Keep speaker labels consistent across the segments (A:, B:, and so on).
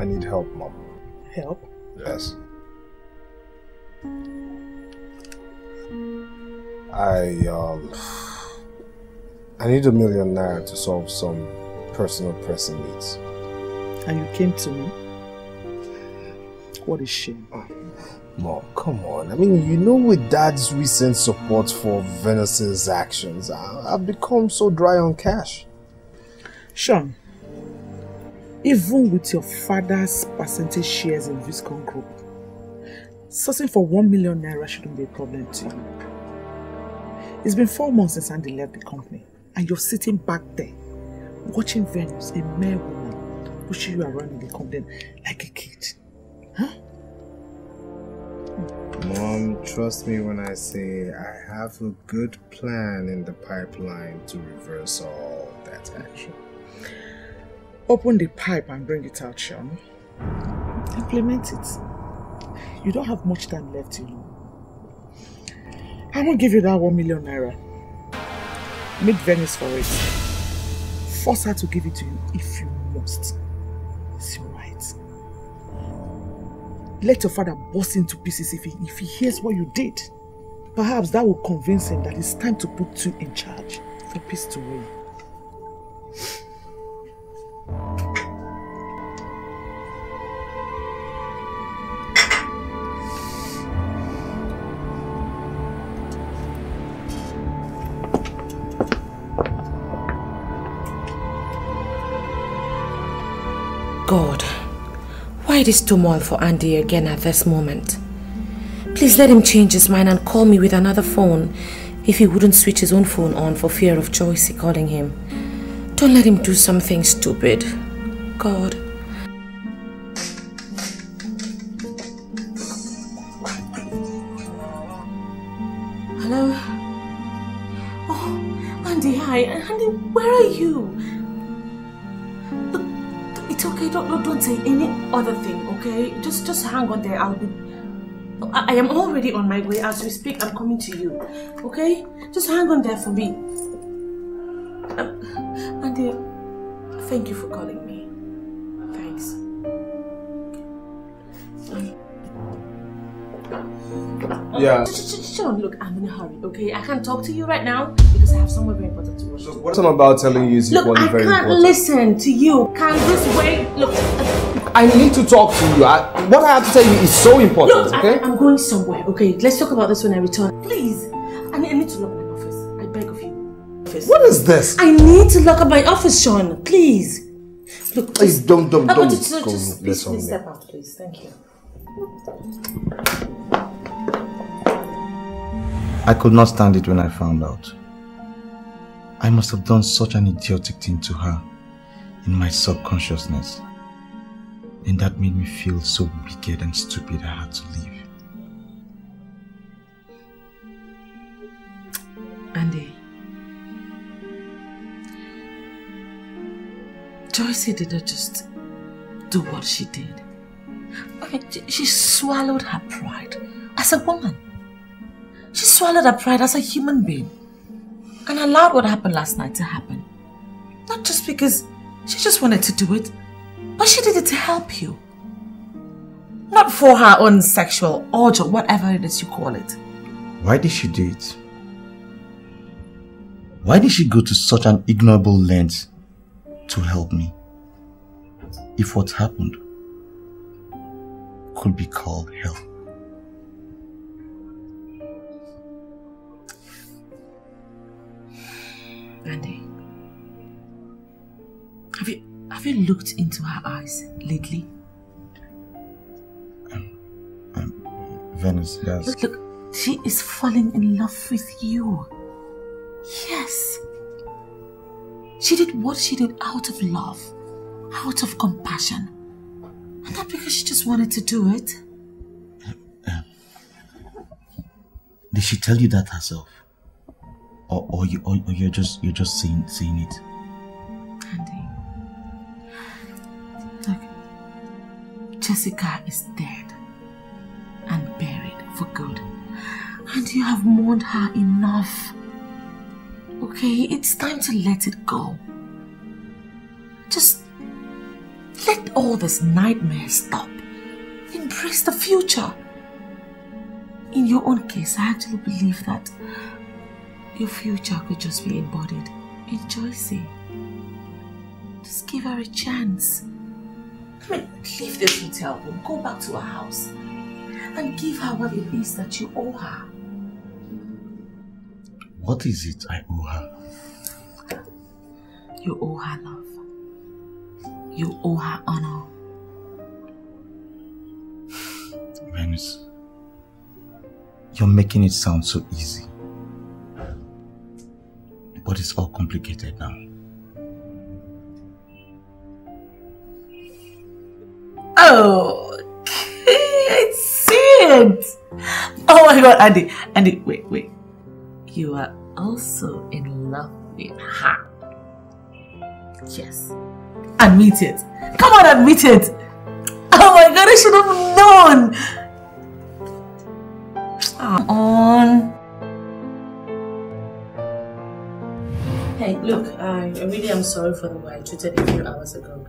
A: I need help, Mom.
B: Help?
A: Yes. I need ₦1 million to solve some personal pressing needs.
B: And you came to me? What a shame.
A: Mom, come on. I mean, you know, with Dad's recent support for Venus's actions, I've become so dry on cash.
B: Sean, even with your father's percentage shares in Viscon Group, sourcing for ₦1 million shouldn't be a problem to you. It's been 4 months since Andy left the company, and you're sitting back there, watching Venus, a mere woman, pushing you around in the company like a kid. Huh?
A: Mom, trust me when I say I have a good plan in the pipeline to reverse all that action.
B: Open the pipe and bring it out, Sean. Implement it. You don't have much time left, you know. I won't give you that ₦1 million. Meet Venice for it. Force her to give it to you if you must. It's your right. Let your father burst into pieces if he hears what you did. Perhaps that will convince him that it's time to put you in charge for peace to reign.
C: God, why this turmoil for Andy again at this moment? Please let him change his mind and call me with another phone if he wouldn't switch his own phone on for fear of Joycey calling him. Don't let him do something stupid. God. Hello? Oh, Andy, hi. Andy, where are you? It's okay, don't say any other thing, okay? Just hang on there. I am already on my way. As we speak, I'm coming to you, okay? Just hang on there for me. Andy, thank you for calling me. Thanks.
A: Yeah.
C: Sean, look, I'm in a hurry, okay? I can't talk to you right now because I have somewhere very important to rush.
A: What I'm about telling you is
C: look,
A: very important.
C: I can't listen to you. Can this wait? Look,
A: I need to talk to you. What I have to tell you is so important,
C: look,
A: okay?
C: I'm going somewhere, okay? Let's talk about this when I return. Please. I need to lock my office. I beg of you.
A: What is this?
C: I need to lock up my office, Sean. Please. Look,
A: please don't go.
C: Just please step out, please. Thank you.
D: I could not stand it when I found out. I must have done such an idiotic thing to her in my subconsciousness. And that made me feel so wicked and stupid I had to leave.
C: Andy, Joycey didn't just do what she did. I mean, she swallowed her pride as a woman. She swallowed her pride as a human being and allowed what happened last night to happen. Not just because she just wanted to do it, but she did it to help you. Not for her own sexual urge or whatever it is you call it.
D: Why did she do it? Why did she go to such an ignoble length to help me? If what happened could be called help.
C: Andy, have you looked into her eyes lately?
D: Venus, yes.
C: Look, she is falling in love with you. Yes. She did what she did out of love, out of compassion. And not because she just wanted to do it.
D: Did she tell you that herself? Or you're just saying it?
C: Andy, look, Jessica is dead and buried for good. And you have mourned her enough. Okay, it's time to let it go. Just Let all this nightmare stop. Embrace the future. In your own case, I actually believe that your future could just be embodied in Joycey. Just give her a chance. I mean, leave this hotel room, go back to her house, and give her what it is that you owe her.
D: What is it I owe her?
C: You owe her love. You owe her honor.
D: Venus, you're making it sound so easy. But it's all complicated now.
C: Oh, I see it. Oh my God, Andy, wait. You are also in love with her. Yes. Admit it. Come on, admit it. Oh my God, I should have known. Come on.
E: Hey, look, I really am sorry for the way I treated you a few hours ago.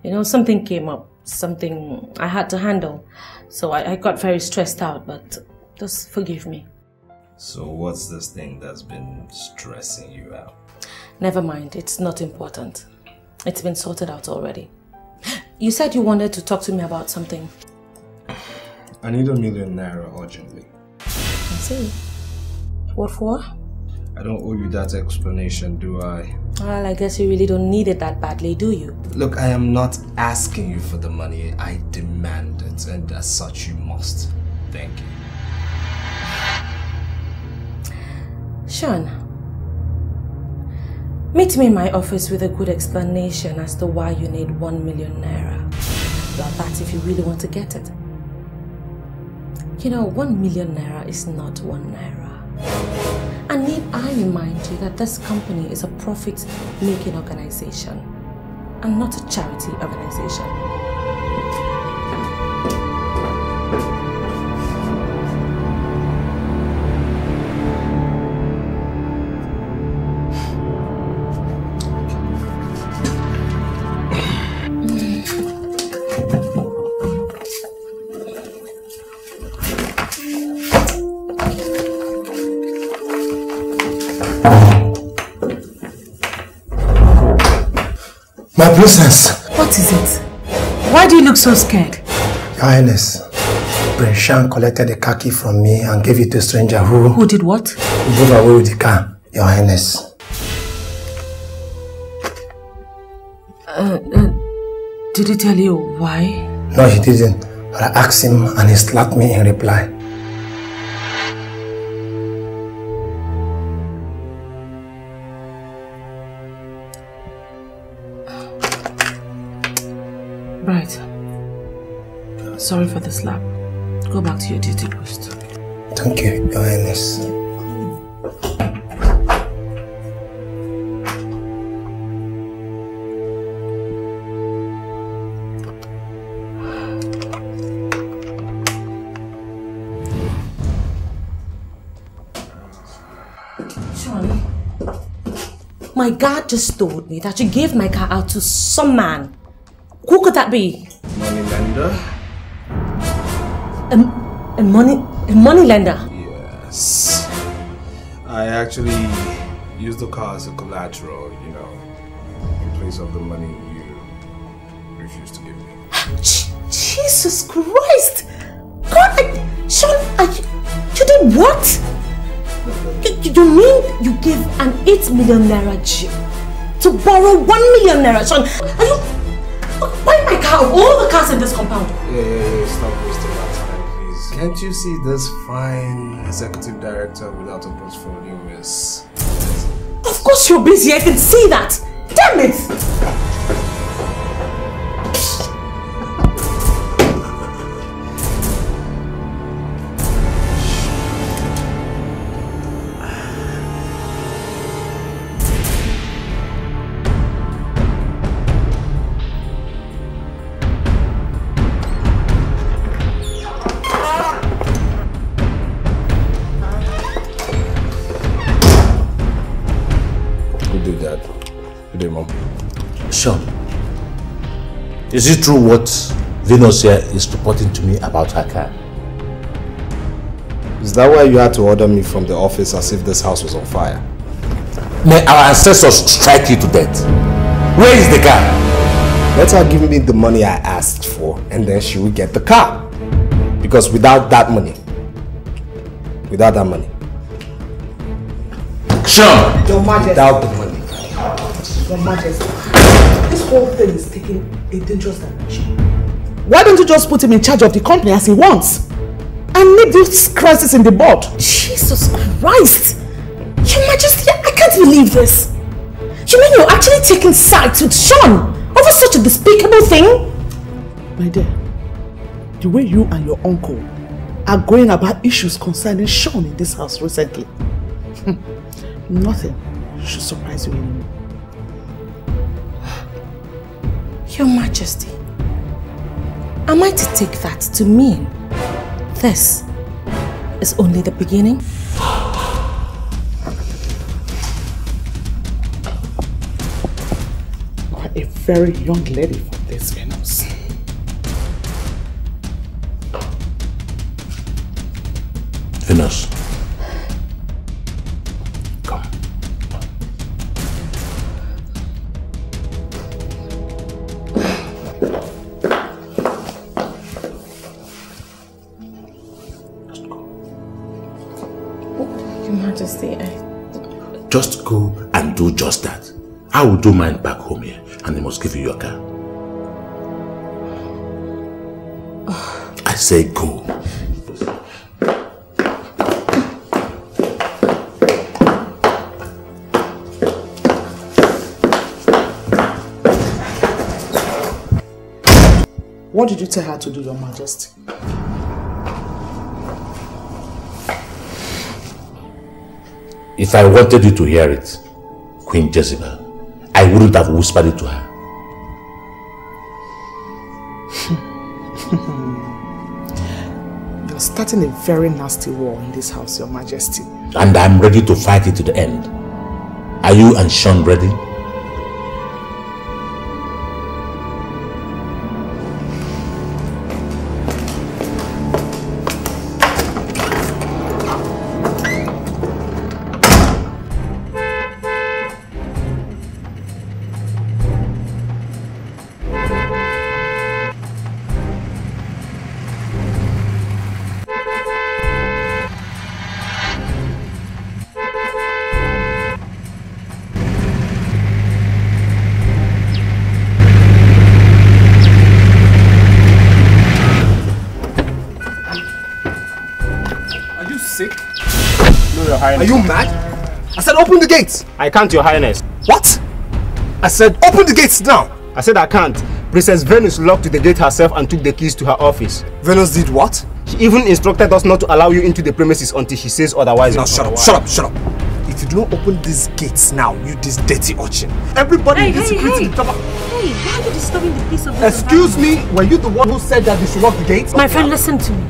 E: You know, something came up, something I had to handle. So I got very stressed out, but just forgive me.
F: So what's this thing that's been stressing you out?
E: Never mind, it's not important. It's been sorted out already. You said you wanted to talk to me about something.
F: I need ₦1 million urgently.
E: I see. What for?
F: I don't owe you that explanation, do I?
E: Well, I guess you really don't need it that badly, do you?
F: Look, I am not asking you for the money. I demand it, and as such you must. Thank you.
E: Sean, meet me in my office with a good explanation as to why you need ₦1 million. Well, that's if you really want to get it. You know, ₦1 million is not 1 naira. And need I remind you that this company is a profit-making organization and not a charity organization.
G: My princess.
C: What is it? Why do you look so scared?
G: Your Highness, Prince Shan collected the car key from me and gave it to a stranger who
C: did what?
G: Who drove away with the car, Your Highness.
C: Did he tell you why?
G: No, he didn't. But I asked him and he slapped me in reply.
C: Right. Sorry for the slap. Go back to your duty post.
G: Thank you, Your Highness.
E: Sean, my guard just told me that you gave my car out to some man. Who could that be?
F: Money lender?
E: A money lender?
F: Yes. I actually used the car as a collateral, you know, in place of the money you refused to give me.
E: Jesus Christ! God, Sean, you did what? You mean you gave an 8 million naira to borrow 1 million naira? Sean, are you... Buy my car of all the cars in this compound.
F: Yeah, stop wasting my time, please. Can't you see this fine executive director without a portfolio is...
E: Of course you're busy, I can see that. Damn it!
G: Sure.
H: Is it true what Venus here is reporting to me about her car?
A: Is that why you had to order me from the office as if this house was on fire?
H: May our ancestors strike you to death. Where is the car?
A: Let her give me the money I asked for, and then she will get the car. Because without that money,
H: Sean!
B: Your Majesty.
A: Without the money.
B: Your Majesty. This whole thing is taking a dangerous direction. Why don't you just put him in charge of the company as he wants? And nip this crisis in the bud?
E: Jesus Christ! Your Majesty, I can't believe this. You mean you're actually taking sides with Sean over such a despicable thing?
B: My dear, the way you and your uncle are going about issues concerning Sean in this house recently, nothing should surprise you anymore.
E: Your Majesty, am I to take that to mean this is only the beginning?
B: Quite a very young lady from this Venus.
H: Venus. Come.
E: Your Majesty,
H: Just go and do just that. I will do mine back home here, and they must give you your car. I say go.
B: What did you tell her to do, Your Majesty?
H: If I wanted you to hear it, Queen Jezebel, I wouldn't have whispered it to her.
B: You're starting a very nasty war in this house, Your Majesty.
H: And I'm ready to fight it to the end. Are you and Sean ready?
A: Are you mad? I said open the gates!
I: I can't, Your Highness.
A: What? I said open the gates now!
I: I said I can't. Princess Venus locked the gate herself and took the keys to her office.
A: Venus did what?
I: She even instructed us not to allow you into the premises until she says otherwise.
A: Now shut up. If you do not open these gates now, you this dirty urchin. Everybody in this security
E: Hey, why are you disturbing the peace of this
A: Excuse me, were you the one who said that they should lock the gates?
E: My friend, listen to me.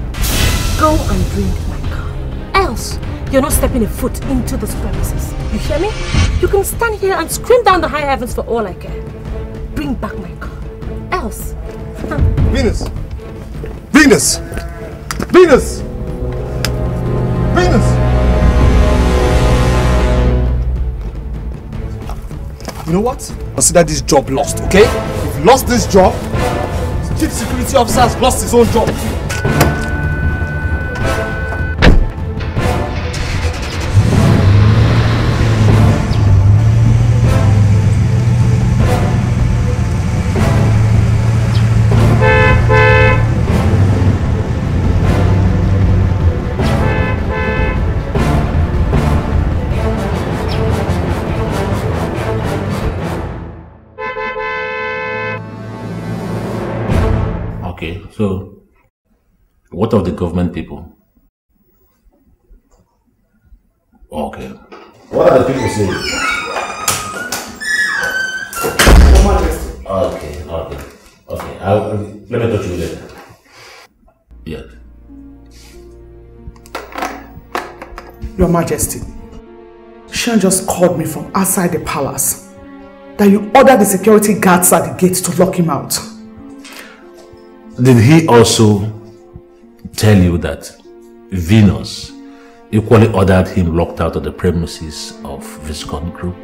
E: Go and bring my car. Else, you're not stepping a foot into this premises. You hear me? You can stand here and scream down the high heavens for all I care. Bring back my car. Else.
A: Venus! Venus! Venus! Venus! You know what? Consider this job lost, okay? If you lost this job, the chief security officer has lost his own job.
H: Okay, so what of the government people? Okay. What are the people saying? Okay. Let me talk to you later. Yeah.
B: Your Majesty, Sean just called me from outside the palace that you ordered the security guards at the gate to lock him out.
H: Did he also tell you that Venus equally ordered him locked out of the premises of Viscount Group?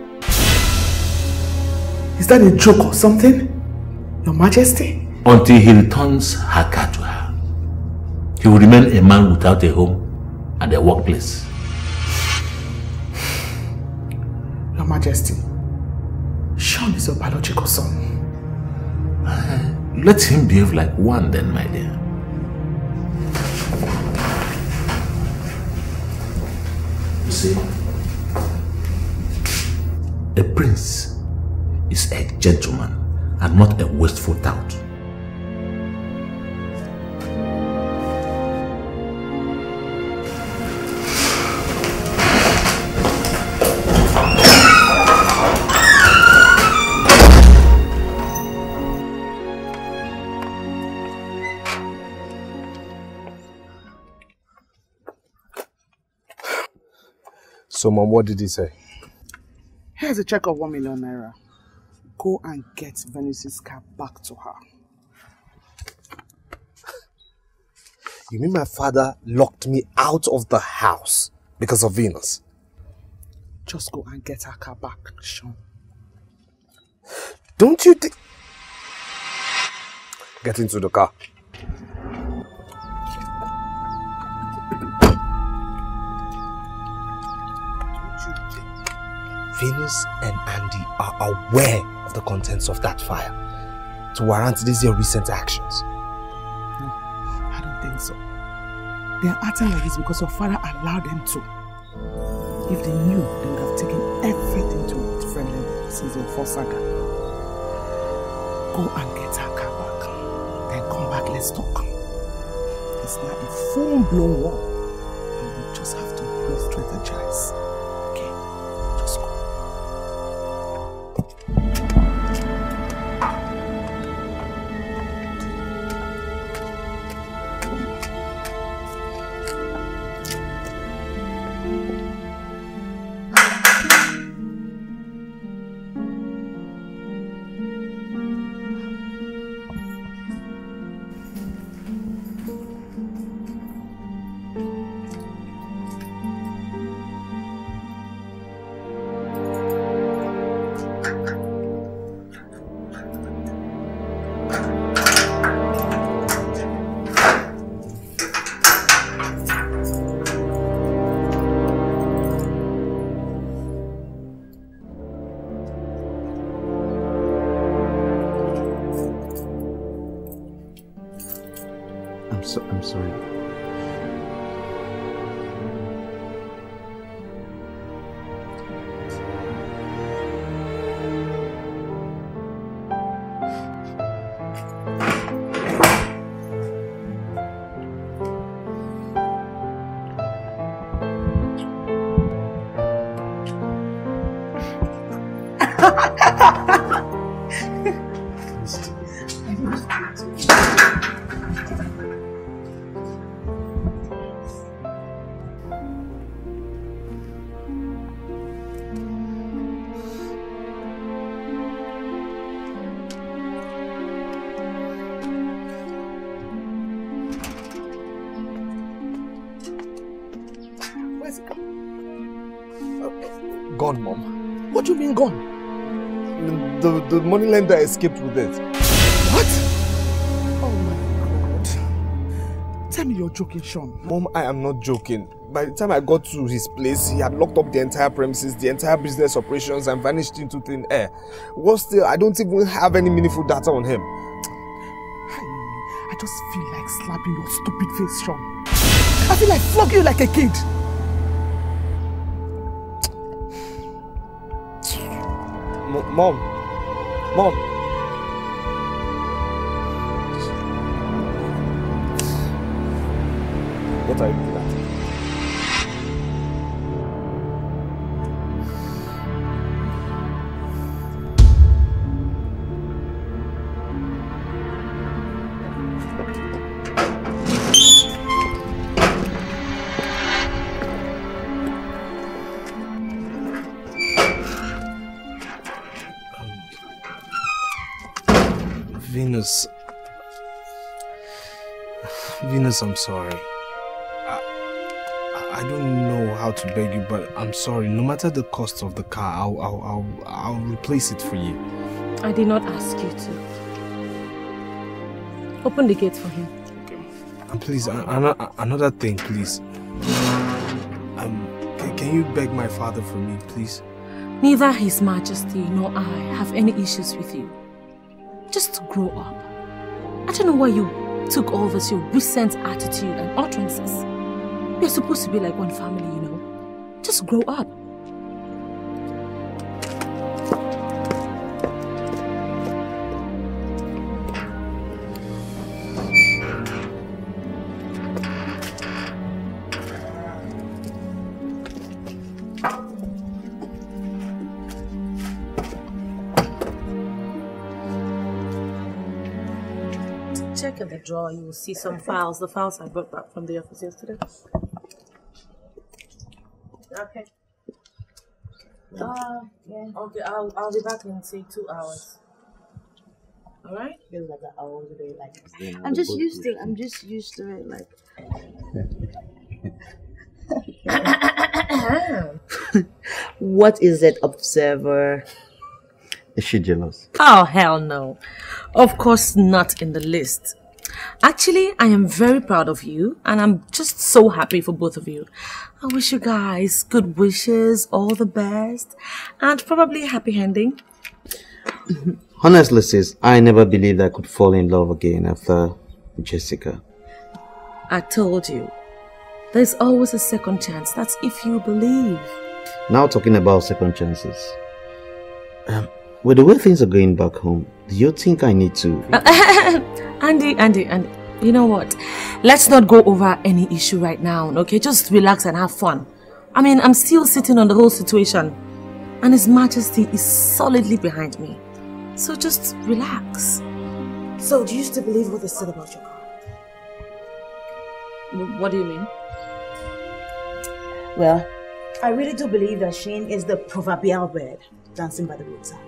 B: Is that a joke or something, Your Majesty?
H: Until he returns her car to her, he will remain a man without a home and a workplace.
B: Your Majesty, Sean is your biological son.
H: Let him behave like one then, my dear. You see, a prince is a gentleman and not a wasteful tout.
A: So, Mom, what did he say?
B: Here's a check of 1 million naira. Go and get Venus's car back to her.
A: You mean my father locked me out of the house because of Venus?
B: Just go and get her car back, Sean.
A: Don't you think... Get into the car. Venus and Andy are aware of the contents of that fire to warrant these your recent actions.
B: No, I don't think so. They are acting like this because your father allowed them to. If they knew, they would have taken everything to a different level since the first saga. Go and get her car back. Then come back, let's talk. It's now a full-blown war. And we just have to re-strategize. Okay? Just go.
D: I'm sorry.
A: Gone, Mom.
B: What do you mean gone?
A: The moneylender escaped with it.
B: What? Oh my God. Tell me you're joking, Sean.
A: Mom, I am not joking. By the time I got to his place, he had locked up the entire premises, the entire business operations, and vanished into thin air. What still? I don't even have any meaningful data on him.
B: I just feel like slapping your stupid face, Sean. I feel like flogging you like a kid.
A: Mom. What are you doing at? Venus,
F: Venus, I'm sorry. I don't know how to beg you, but I'm sorry. No matter the cost of the car, I'll replace it for you.
E: I did not ask you to. Open the gate for him.
F: Okay. And please, another thing, please. Can you beg my father for me, please?
E: Neither His Majesty nor I have any issues with you. Just grow up. I don't know why you took all this, your recent attitude and utterances. You're supposed to be like one family, you know. Just grow up. Check in the drawer, you will see some files. The files I brought back from the office yesterday. Okay. Yeah. Okay, I'll be back in say 2 hours. All right. Feels like an hour today, like.
J: I'm just used to it, like.
K: What is it, observer?
D: Is she jealous?
E: Oh, hell no. Of course not in the list. Actually, I am very proud of you and I'm just so happy for both of you. I wish you guys good wishes, all the best, and probably a happy ending.
D: Honestly, sis, I never believed I could fall in love again after Jessica.
E: I told you, there's always a second chance. That's if you believe.
D: Now talking about second chances. With the way things are going back home, do you think I need to...
E: Andy, you know what? Let's not go over any issue right now, okay? Just relax and have fun. I mean, I'm still sitting on the whole situation. And His Majesty is solidly behind me. So just relax.
J: So, do you still believe what they said about your car?
E: What do you mean?
J: Well, I really do believe that Shane is the proverbial bird dancing by the roadside.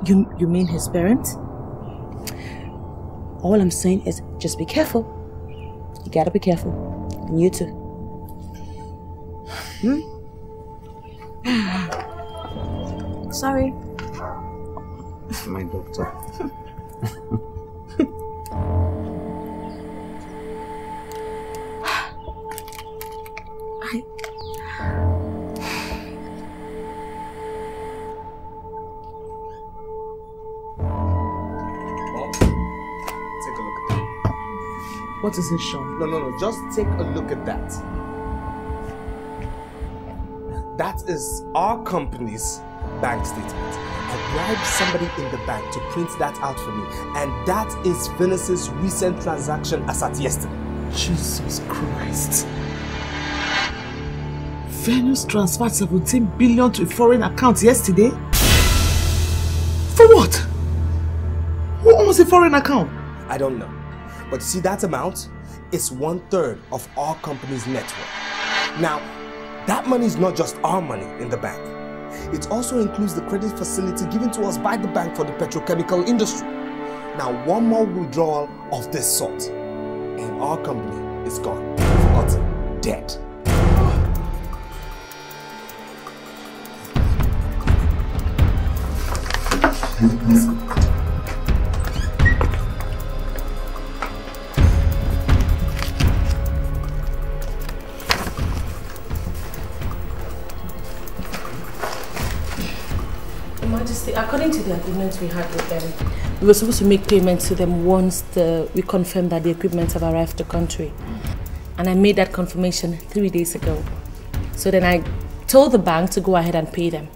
E: You mean his parents?
J: All I'm saying is just be careful. You gotta be careful. And you too. Sorry.
D: My doctor.
B: What is it, Sean?
A: No. Just take a look at that. That is our company's bank statement. I bribed somebody in the bank to print that out for me. And that is Venus's recent transaction as at yesterday.
B: Jesus Christ. Venus transferred 17 billion to a foreign account yesterday? For what? Who owns a foreign account?
A: I don't know. But you see, that amount is 1/3 of our company's net worth. Now, that money is not just our money in the bank. It also includes the credit facility given to us by the bank for the petrochemical industry. Now, one more withdrawal of this sort, and our company is gone, forgotten, dead.
E: According to the agreement we had with them, we were supposed to make payments to them once we confirmed that the equipment have arrived to the country. And I made that confirmation 3 days ago. So then I told the bank to go ahead and pay them.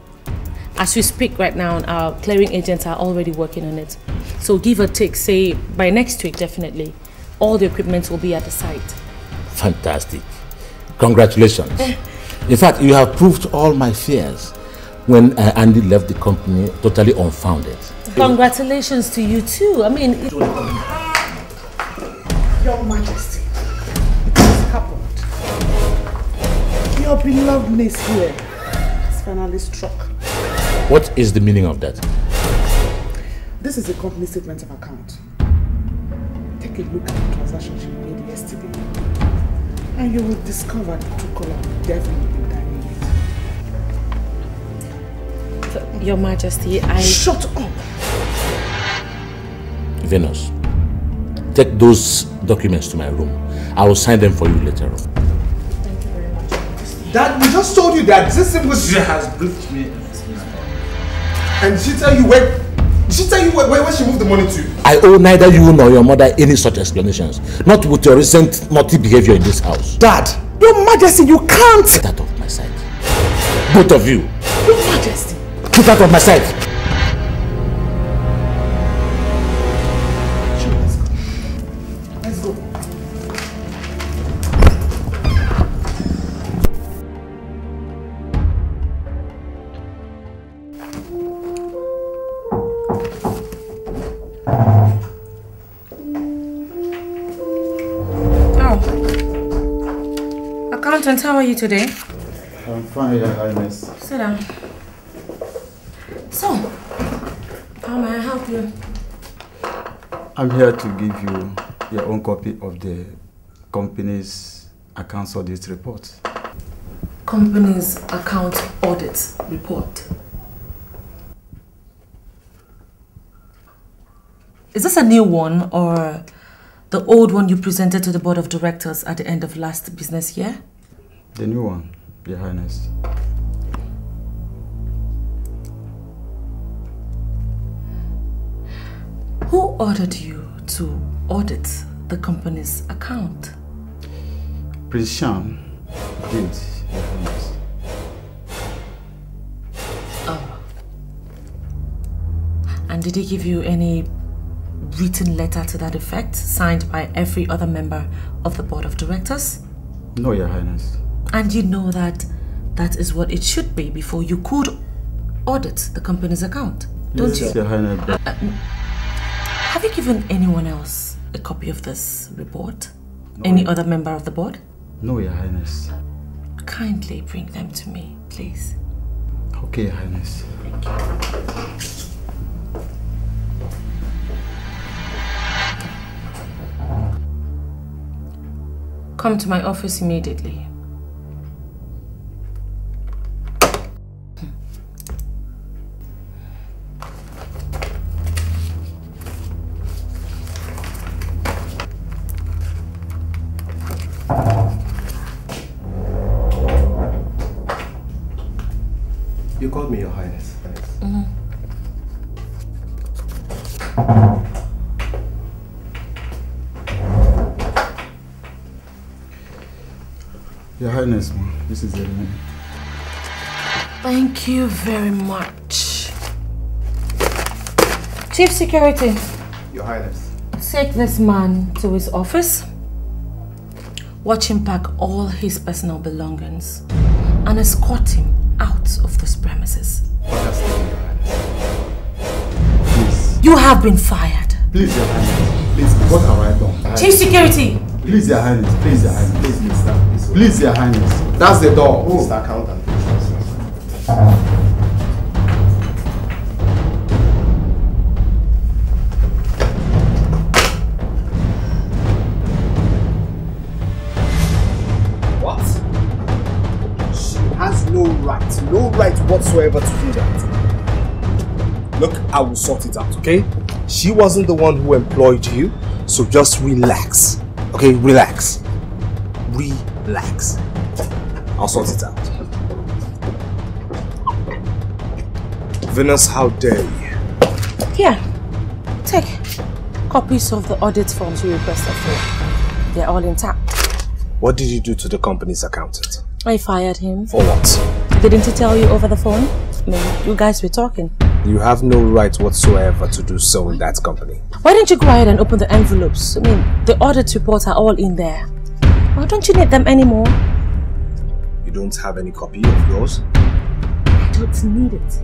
E: As we speak right now, our clearing agents are already working on it. So give or take, say by next week definitely, all the equipment will be at the site.
H: Fantastic. Congratulations. In fact, you have proved all my fears when Andy left the company totally unfounded.
E: Congratulations to you too. I mean...
B: Your Majesty, it has happened. Your beloved niece here has finally struck.
H: What is the meaning of that?
B: This is a company statement of account. take a look at the transaction she made yesterday. And you will discover the true color of the devil you've been dining with.
E: Your Majesty, I...
B: Shut up!
H: Venus, take those documents to my room. I will sign them for you later on.
E: Thank you very much, Majesty.
A: Dad, we just told you that this was...
F: She has briefed me.
A: And did she tell you where... Did she tell you where she moved the money to?
H: I owe neither you nor your mother any such explanations. Not with your recent naughty behavior in this house.
B: Dad! Your Majesty, you can't!
H: Get out of my sight. Both of you.
B: Your Majesty!
H: Get out of my sight!
B: Sure, let's go.
E: Accountant, how are you today?
D: I'm fine, Your Highness.
E: Sit down. So, how may I help you?
D: I'm here to give you your own copy of the company's accounts audit report.
E: Company's account audit report. Is this a new one or the old one you presented to the board of directors at the end of last business year?
D: The new one, Your Highness.
E: Who ordered you to audit the company's account?
D: Prince Shan did, Your Highness.
E: Oh. And did he give you any written letter to that effect, signed by every other member of the board of directors?
D: No, Your Highness.
E: And you know that that is what it should be before you could audit the company's account, don't
D: Yes,
E: you?
D: Your Highness.
E: Have you given anyone else a copy of this report?
D: No.
E: Any other member of the board?
D: No, Your Highness.
E: Kindly bring them to me, please.
D: Okay, Your Highness.
E: Thank you. Come to my office immediately.
A: You called me, Your Highness.
D: Your Highness, this is Ebene.
E: Thank you very much. Chief Security.
A: Your Highness.
E: Take this man to his office. Watch him pack all his personal belongings and escort him out of this premises.
D: Please.
E: You have been fired.
D: Please, Your Highness. Please, what have I done?
E: Chief Security.
D: Please, Your Highness. Please, Your Highness. Please, Your Highness. That's the door.
A: Mr. Accountant. What? She has no right whatsoever to do that. Look, I will sort it out, okay? She wasn't the one who employed you, so just relax. Okay, relax. Relax. I'll sort it out. Venus, how dare you?
E: Here, take copies of the audit forms you requested for. They're all intact.
A: What did you do to the company's accountant?
E: I fired him.
A: For what?
E: Didn't he tell you over the phone? I mean, you guys were talking.
A: You have no right whatsoever to do so in that company.
E: Why don't you go ahead and open the envelopes? I mean, the audit reports are all in there. Why don't you need them anymore?
A: You don't have any copy of yours?
E: I don't need it.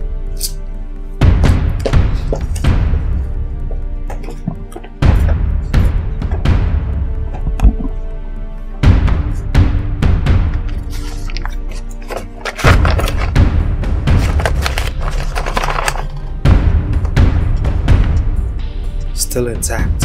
A: Still intact.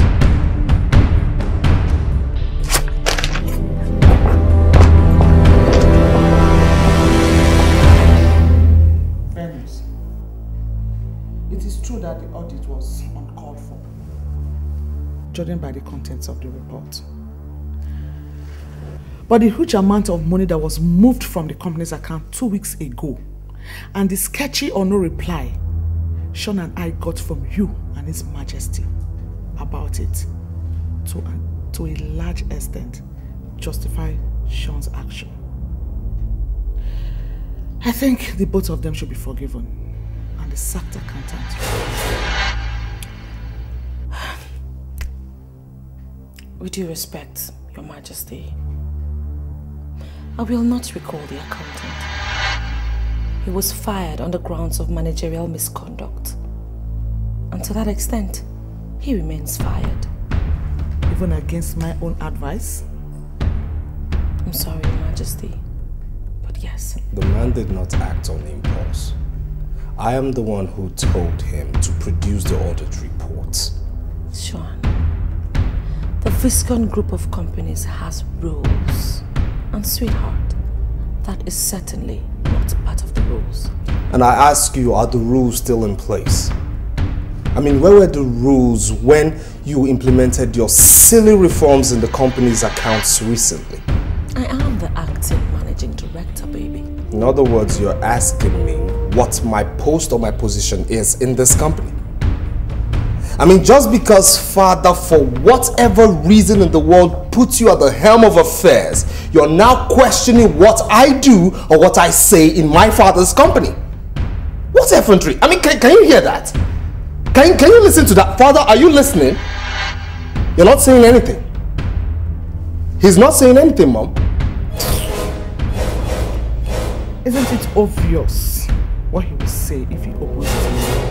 B: true that the audit was uncalled for, judging by the contents of the report. But the huge amount of money that was moved from the company's account 2 weeks ago, and the sketchy or no reply Sean and I got from you and His Majesty about it, to a large extent, justify Sean's action. I think the both of them should be forgiven and the sacked accountant.
E: With due respect, Your Majesty, I will not recall the accountant. He was fired on the grounds of managerial misconduct. And to that extent, he remains fired.
B: Even against my own advice?
E: I'm sorry, Your Majesty, but yes.
A: The man did not act on impulse. I am the one who told him to produce the audit report.
E: Sean, the Viscount group of companies has rules. And sweetheart, that is certainly not part of the rules.
A: And I ask you, are the rules still in place? I mean, where were the rules when you implemented your silly reforms in the company's accounts recently?
E: I am the acting managing director, baby.
A: In other words, you're asking me what my post or my position is in this company. I mean, just because Father, for whatever reason in the world, puts you at the helm of affairs, you're now questioning what I do or what I say in my Father's company. What effrontery? I mean, can you hear that? Can you listen to that? Father, are you listening? You're not saying anything. He's not saying anything, Mom.
B: Isn't it obvious what he will say if he opens his mouth?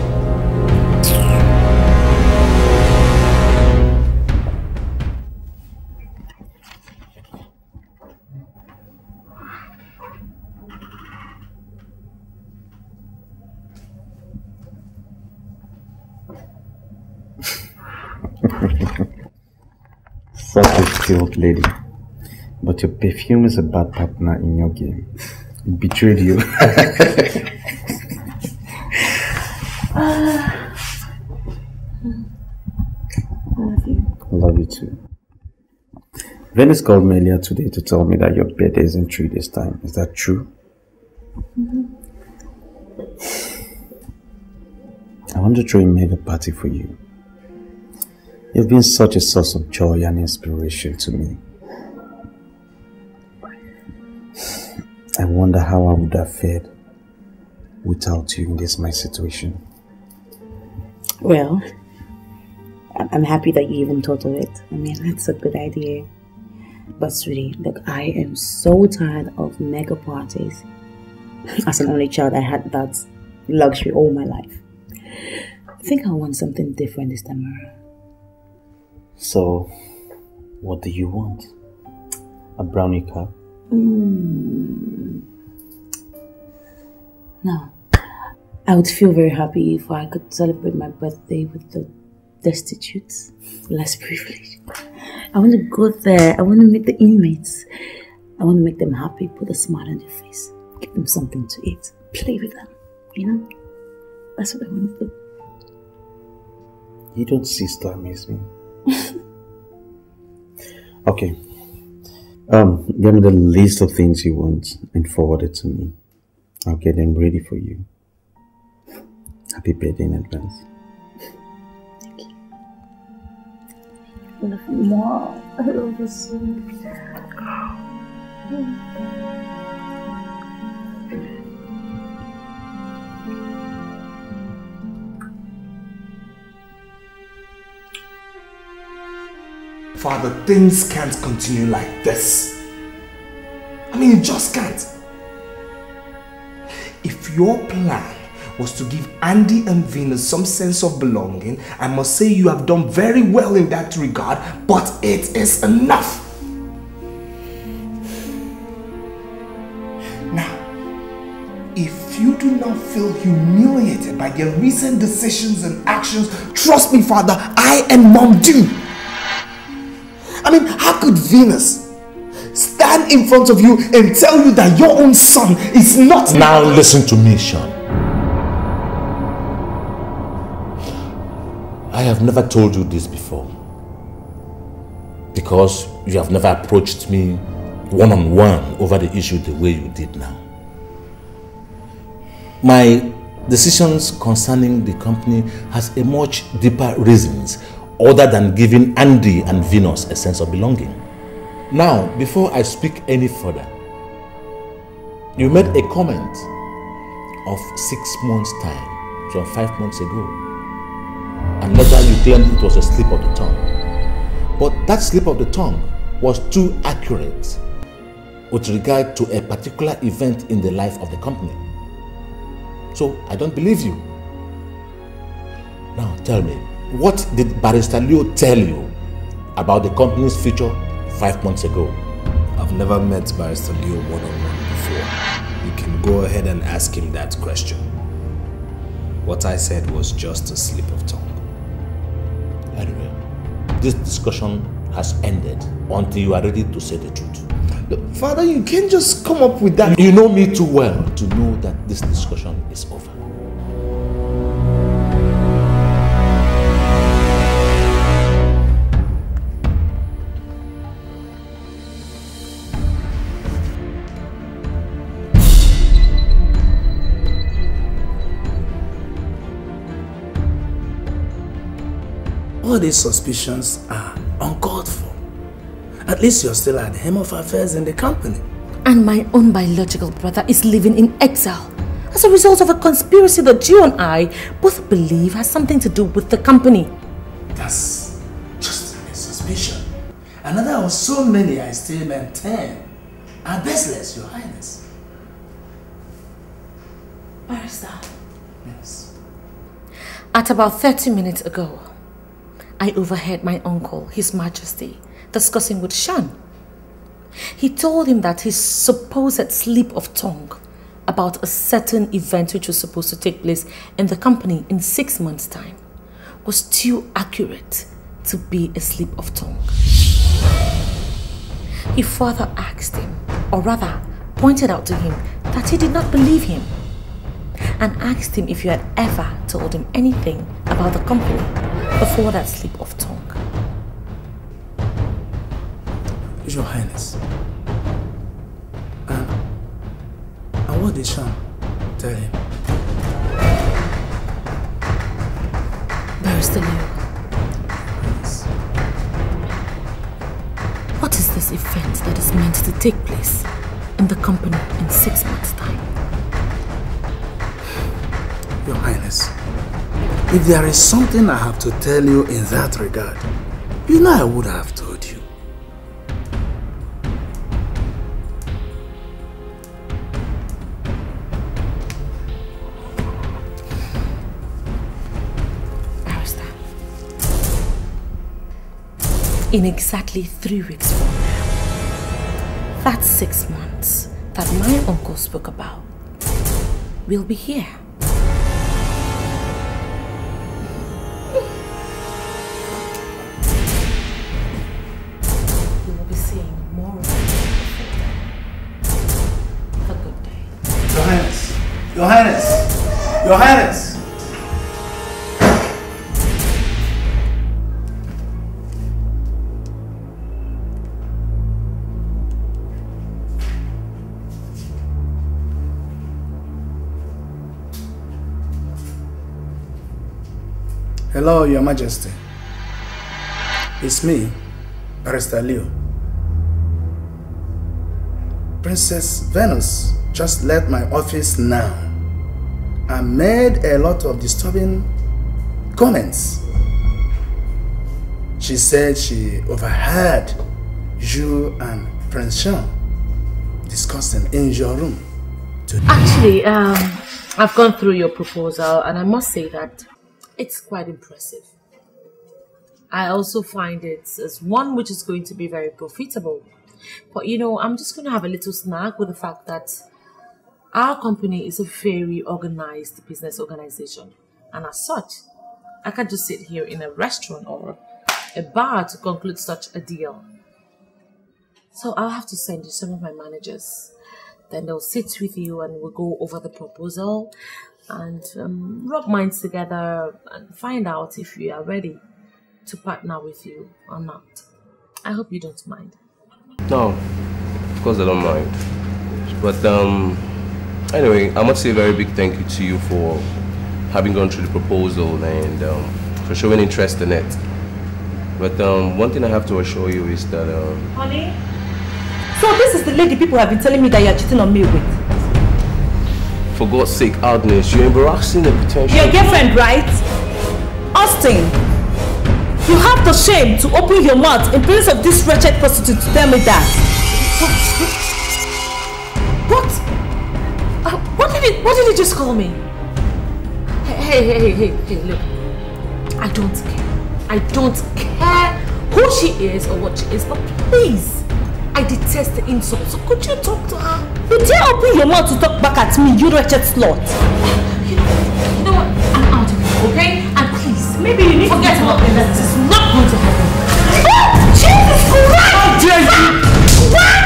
D: Such a skilled lady, but your perfume is a bad partner in your game. It betrayed you.
K: Love you.
D: Love you too. Venice called me earlier today to tell me that your birthday is in 3 days' time. Is that true? I want to throw a mega party for you. You've been such a source of joy and inspiration to me. I wonder how I would have fared without you in this my situation.
K: Well, I'm happy that you even thought of it. I mean, that's a good idea. But sweetie, look, I am so tired of mega parties. As an only child, I had that luxury all my life. I think I want something different this time around.
D: So, what do you want? A brownie car?
K: No. I would feel very happy if I could celebrate my birthday with the destitute, less privileged. I want to go there. I want to meet the inmates. I want to make them happy, put a smile on their face, give them something to eat, play with them, you know? That's what I want to do.
D: You don't cease to amaze me. Okay. Give me the list of things you want and forward it to me. I'll get them ready for you. Happy birthday in advance.
K: Thank you. I love you more. I love you so much.
A: Father, things can't continue like this. I mean, it just can't. If your plan was to give Andy and Venus some sense of belonging, I must say you have done very well in that regard, but it is enough. Now, if you do not feel humiliated by their recent decisions and actions, trust me, Father, I and Mom do. I mean, how could Venus stand in front of you and tell you that your own son is not...
H: Now listen to me, Sean. I have never told you this before. Because you have never approached me one-on-one over the issue the way you did now. My decisions concerning the company has a much deeper reasons other than giving Andy and Venus a sense of belonging. Now, before I speak any further, you made a comment of 6 months' time, from 5 months ago. And later you claimed it was a slip of the tongue. But that slip of the tongue was too accurate with regard to a particular event in the life of the company. So I don't believe you. Now tell me, what did Barrister Leo tell you about the company's future 5 months ago?
F: I've never met Barrister Leo one-on-one before. You can go ahead and ask him that question. What I said was just a slip of tongue.
H: Anyway, this discussion has ended until you are ready to say the truth.
F: Look, Father, you can't just come up with that.
H: You know me too well to know that this discussion is over.
L: All these suspicions are uncalled for. At least you're still at the helm of affairs in the company.
E: And my own biological brother is living in exile as a result of a conspiracy that you and I both believe has something to do with the company.
L: That's just a suspicion. Another of so many I still maintain are baseless, Your Highness.
E: Barrister.
L: Yes.
E: At about 30 minutes ago, I overheard my uncle, His Majesty, discussing with Sean. He told him that his supposed slip of tongue about a certain event which was supposed to take place in the company in 6 months' time was too accurate to be a slip of tongue. He further asked him, or rather pointed out to him, that he did not believe him, and asked him if you had ever told him anything about the company before that slip of tongue.
L: Your Highness. And what did Sean tell him?
E: Barrister Leo. Yes. What is this event that is meant to take place in the company in 6 months' time?
L: Your Highness, if there is something I have to tell you in that regard, you know I would have told you.
E: Barrister, in exactly 3 weeks from now, that 6 months that my uncle spoke about will be here.
L: Your Highness! Your Highness! Hello, Your Majesty. It's me, Barrister Leo. Princess Venus just left my office now and made a lot of disturbing comments. She said she overheard you and Prince Sean discussing in your room today.
E: Actually, I've gone through your proposal and I must say that it's quite impressive. I also find it as one which is going to be very profitable. But you know, I'm just going to have a little snag with the fact that our company is a very organized business organization. And as such, I can't just sit here in a restaurant or a bar to conclude such a deal. So I'll have to send you some of my managers. Then they'll sit with you and we'll go over the proposal. and rub minds together and find out if we are ready to partner with you or not. I hope you don't mind.
M: No, of course I don't mind. But anyway, I must say a very big thank you to you for having gone through the proposal and for showing interest in it. But one thing I have to assure you is that
J: Honey? So this is the lady people have been telling me that you're cheating on me with?
M: For God's sake, Agnes, you're embarrassing the potential.
J: Your girlfriend, right? Austin, you have the shame to open your mouth in presence of this wretched prostitute to tell me that.
E: What? What did he just call me? Hey, look. I don't care. I don't care who she is or what she is, but please, I detest the insult. So could you talk to her?
J: You dare open your mouth to talk back at me, you wretched slut.
E: You know what? I'm out of here, okay? And please, maybe you need to forget about this. This is not going to happen.
J: Oh, Jesus Christ!
E: How dare you?
J: What?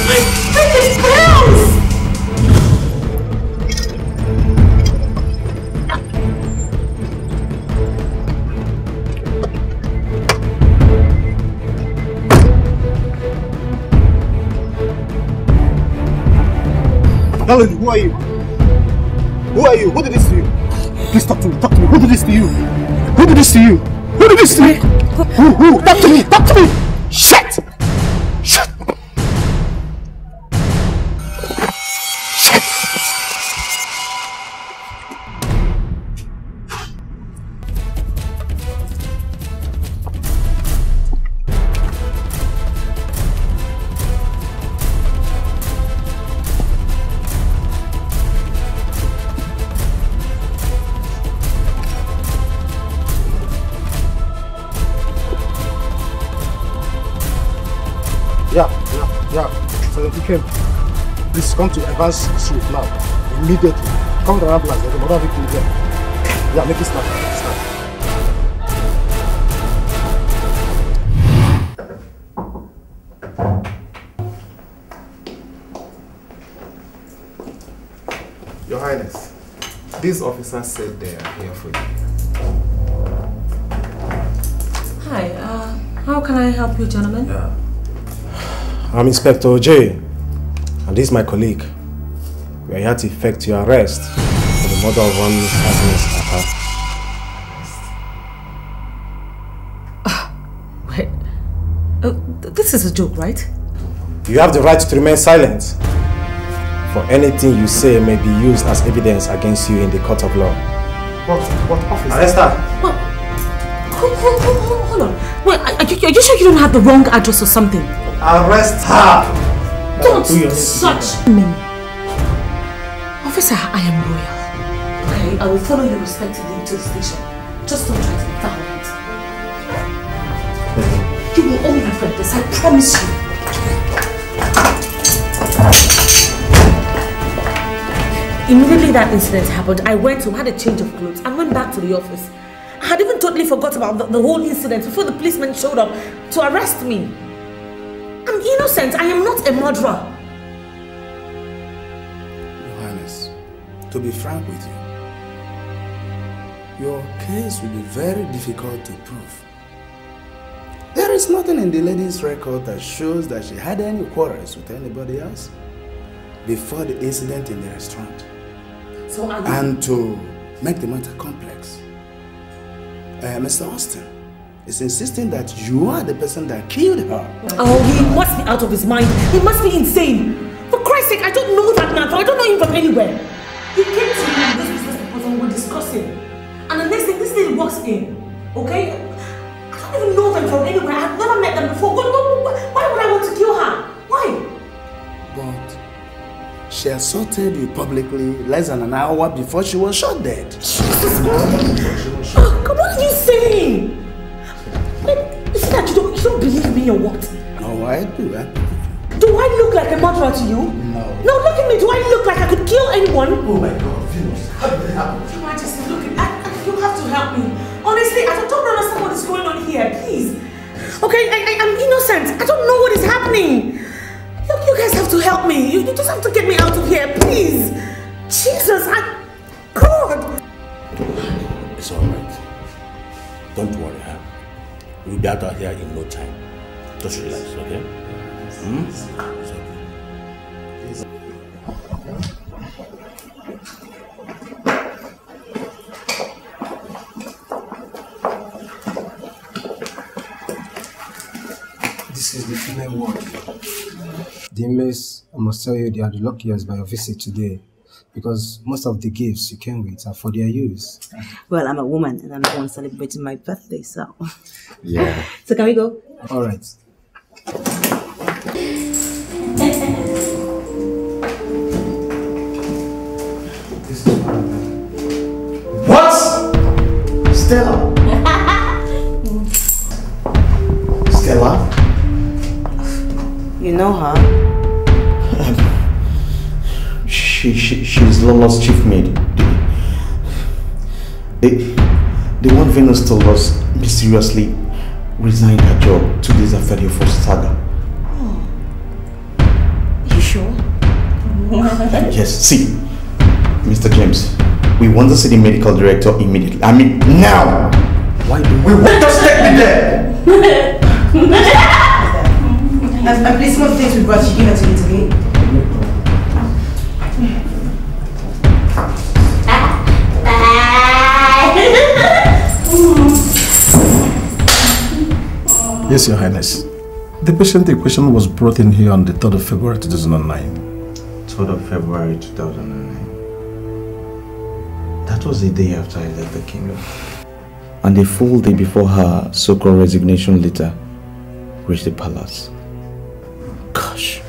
J: My freaking pills!
I: Melody, who are you? Who are you? Who did this to you? Please talk to me, talk to me. Who did this to you? Who did this to you? Who did this to you? Who? Talk to me, talk to me! Shit! Shit! Yeah. So you came. Please come to Evans Street now. Immediately. Come to the ambulance. There's another victim there. Yeah, make it snap.
F: Your Highness, these officers said they are here for you.
E: Hi, how can I help you, gentlemen?
I: I'm Inspector OJ, and this is my colleague. We are here to effect your arrest for the murder of one Miss Agnes Aka.
E: Wait, this is a joke, right?
I: You have the right to remain silent. For anything you say may be used as evidence against you in the court of law.
F: What officer?
I: Arrest her.
E: Well, hold on. Wait, are you sure you don't have the wrong address or something?
I: Arrest her!
E: Don't touch me! Officer, I am royal. Okay, I will follow you respectfully to the station. Just don't try to be violent. You will only regret this, I promise you. Immediately that incident happened, I went home, had a change of clothes, and went back to the office. I had even totally forgot about the whole incident before the policeman showed up to arrest me. I'm innocent. I am not a murderer.
L: Your Highness, to be frank with you, your case will be very difficult to prove. There is nothing in the lady's record that shows that she had any quarrels with anybody else before the incident in the restaurant.
E: So
L: and to make the matter complex, Mr. Austin is insisting that you are the person that killed her.
E: Oh, he must be out of his mind. He must be insane. For Christ's sake, I don't know that man. I don't know him from anywhere. He came to me with this business proposal we were discussing. And the next thing, this lady walks in. Okay? I don't even know them from anywhere. I've never met them before. Why would I want to kill her? Why?
L: But she assaulted you publicly less than an hour before she was shot dead.
E: Jesus Christ! Oh, what are you saying? Is it that you don't believe me or what?
L: No, I do.
E: Do I look like a murderer to you?
L: No.
E: No, look at me. Do I look like I could kill anyone?
L: Oh my God, Venus. How did that happen?
E: Your Majesty, look, you have to help me. Honestly, I don't understand what is going on here. Please. Okay, I'm innocent. I don't know what is happening. Look, you guys have to help me. You just have to get me out of here, please.
K: Jesus, God!
H: It's alright. Don't worry, huh? We'll be out of here in no time. Just relax, okay? It's okay.
G: This is the female ward. Dear Miss, I must tell you they are the luckiest by your visit today, because most of the gifts you came with are for their use.
K: Well, I'm a woman and I'm the one celebrating my birthday, so...
G: Yeah.
K: So can we go?
G: Alright.
D: What? Stella? Stella?
K: You know her?
D: She's Lola's chief maid. The one Venus told us mysteriously resigned her job 2 days after your first saga.
K: Oh. Are you sure?
D: Yes, see, Mr. James, we want to see the medical director immediately. I mean, now! Why do we want to take me there?
K: And please, some of the things we brought, you give it to me today.
I: Yes, Your Highness. The patient in question was brought in here on the 3rd of February 2009.
D: 3rd of February 2009. That was the day after I left the kingdom. And a full day before her so-called resignation letter reached the palace. Gosh.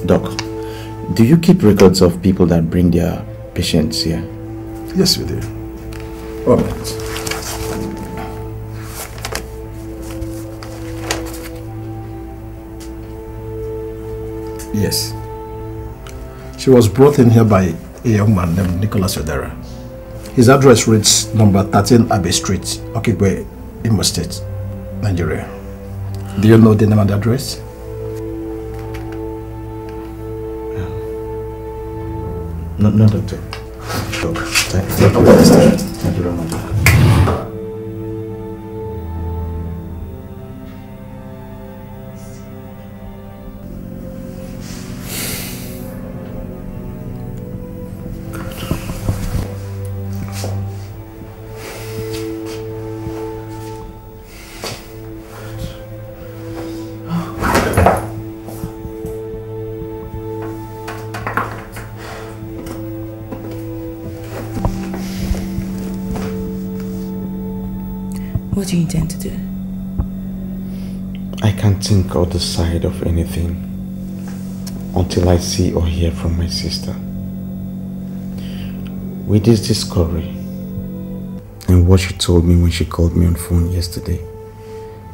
D: Doc, do you keep records of people that bring their patients here?
I: Yes, we do. All right. Yes. She was brought in here by a young man named Nicholas Odera. His address reads number 13 Abbey Street, Okigwe, Imo State, Nigeria. Do you know the name and the address?
D: No, doctor. Thank you very much.
K: What do you intend to do?
D: I can't think or decide of anything until I see or hear from my sister. With this discovery and what she told me when she called me on phone yesterday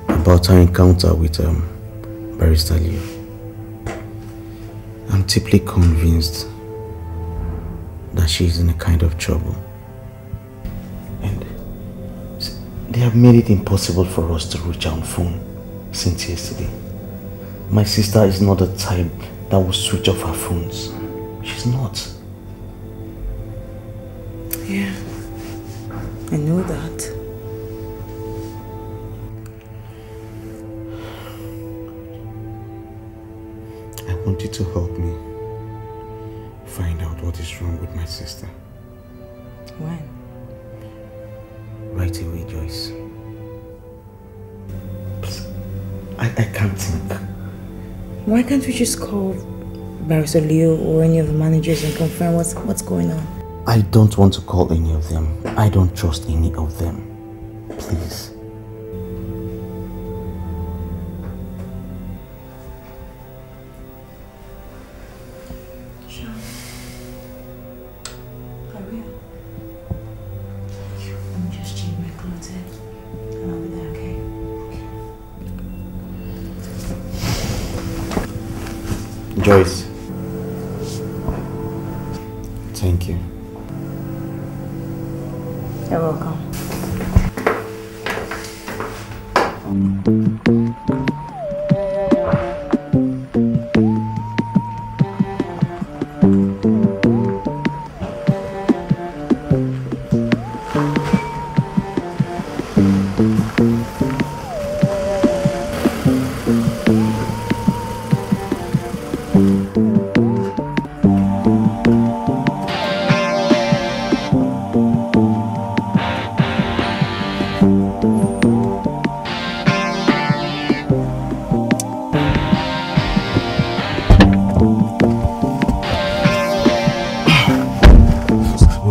D: about her encounter with Barrister Liu, I'm deeply convinced that she is in a kind of trouble. They have made it impossible for us to reach her on phone since yesterday. My sister is not the type that will switch off her phones. She's not.
K: Yeah, I know that.
D: I want you to help me find out what is wrong with my sister.
K: When?
D: Right away, Joyce. Please, I can't think.
K: Why can't we just call Barrister Liu or any of the managers and confirm what's going on?
D: I don't want to call any of them. I don't trust any of them. Please. Joyce, thank you.
K: You're welcome.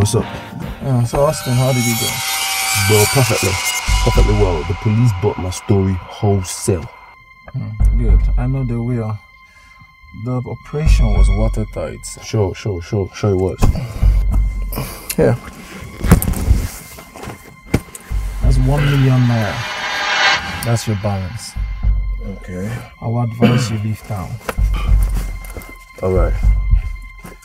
I: what's up?
N: So Austin, how did you go?
I: Well, perfectly well. The police bought my story wholesale.
N: Good. I know they will. The operation was watertight.
I: Sure it was.
N: Here. That's 1 million naira. That's your balance.
I: Okay.
N: I would advise you leave town.
I: Alright.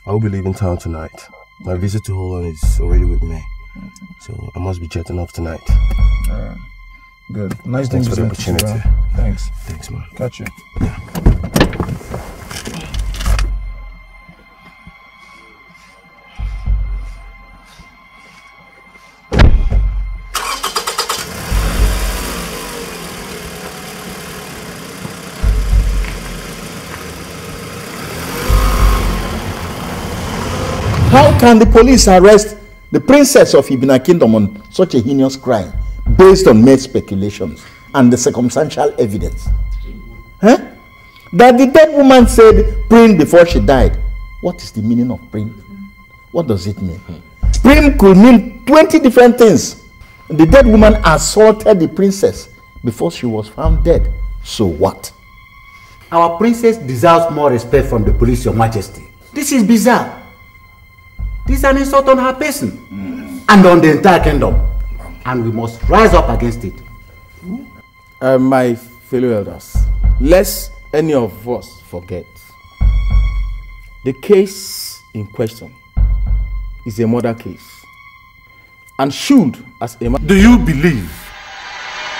I: I will be leaving town tonight. My visit to Holland is already with me. So I must be jetting off tonight.
N: Alright. Good. Nice
I: Thanks
N: thing
I: for the
N: to
I: opportunity.
N: you, Thanks.
I: Thanks, man.
N: Catch you.
I: Yeah.
H: How can the police arrest the princess of Ebene Kingdom on such a heinous crime based on mere speculations and the circumstantial evidence? Huh? That the dead woman said praying before she died. What is the meaning of praying? What does it mean? Praying could mean 20 different things. The dead woman assaulted the princess before she was found dead. So what?
O: Our princess deserves more respect from the police, Your Majesty. This is bizarre. This is an insult on her person and on the entire kingdom. And we must rise up against it.
N: My fellow elders, lest any of us forget, the case in question is a murder case. And should, as a
H: Do you believe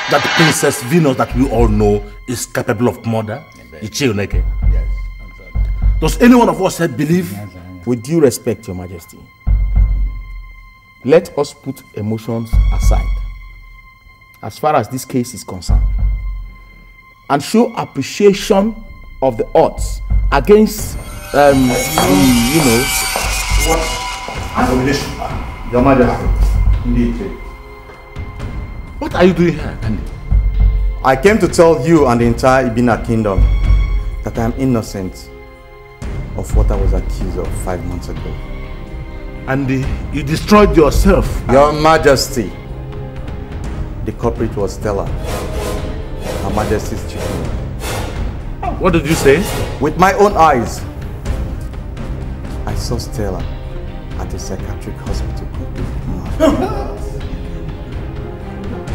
H: that the Princess Venus that we all know is capable of murder? Yes. Does any one of us believe?
N: With due respect, Your Majesty, let us put emotions aside as far as this case is concerned and show appreciation of the odds against,
H: What? Abomination. Your Majesty. Indeed. What are you doing here, Andy?
D: I came to tell you and the entire Ebene Kingdom that I am innocent of what I was accused of 5 months ago.
H: And you destroyed yourself.
D: Your Majesty, the culprit was Stella, Her Majesty's chicken.
H: What did you say?
D: With my own eyes, I saw Stella at a psychiatric hospital.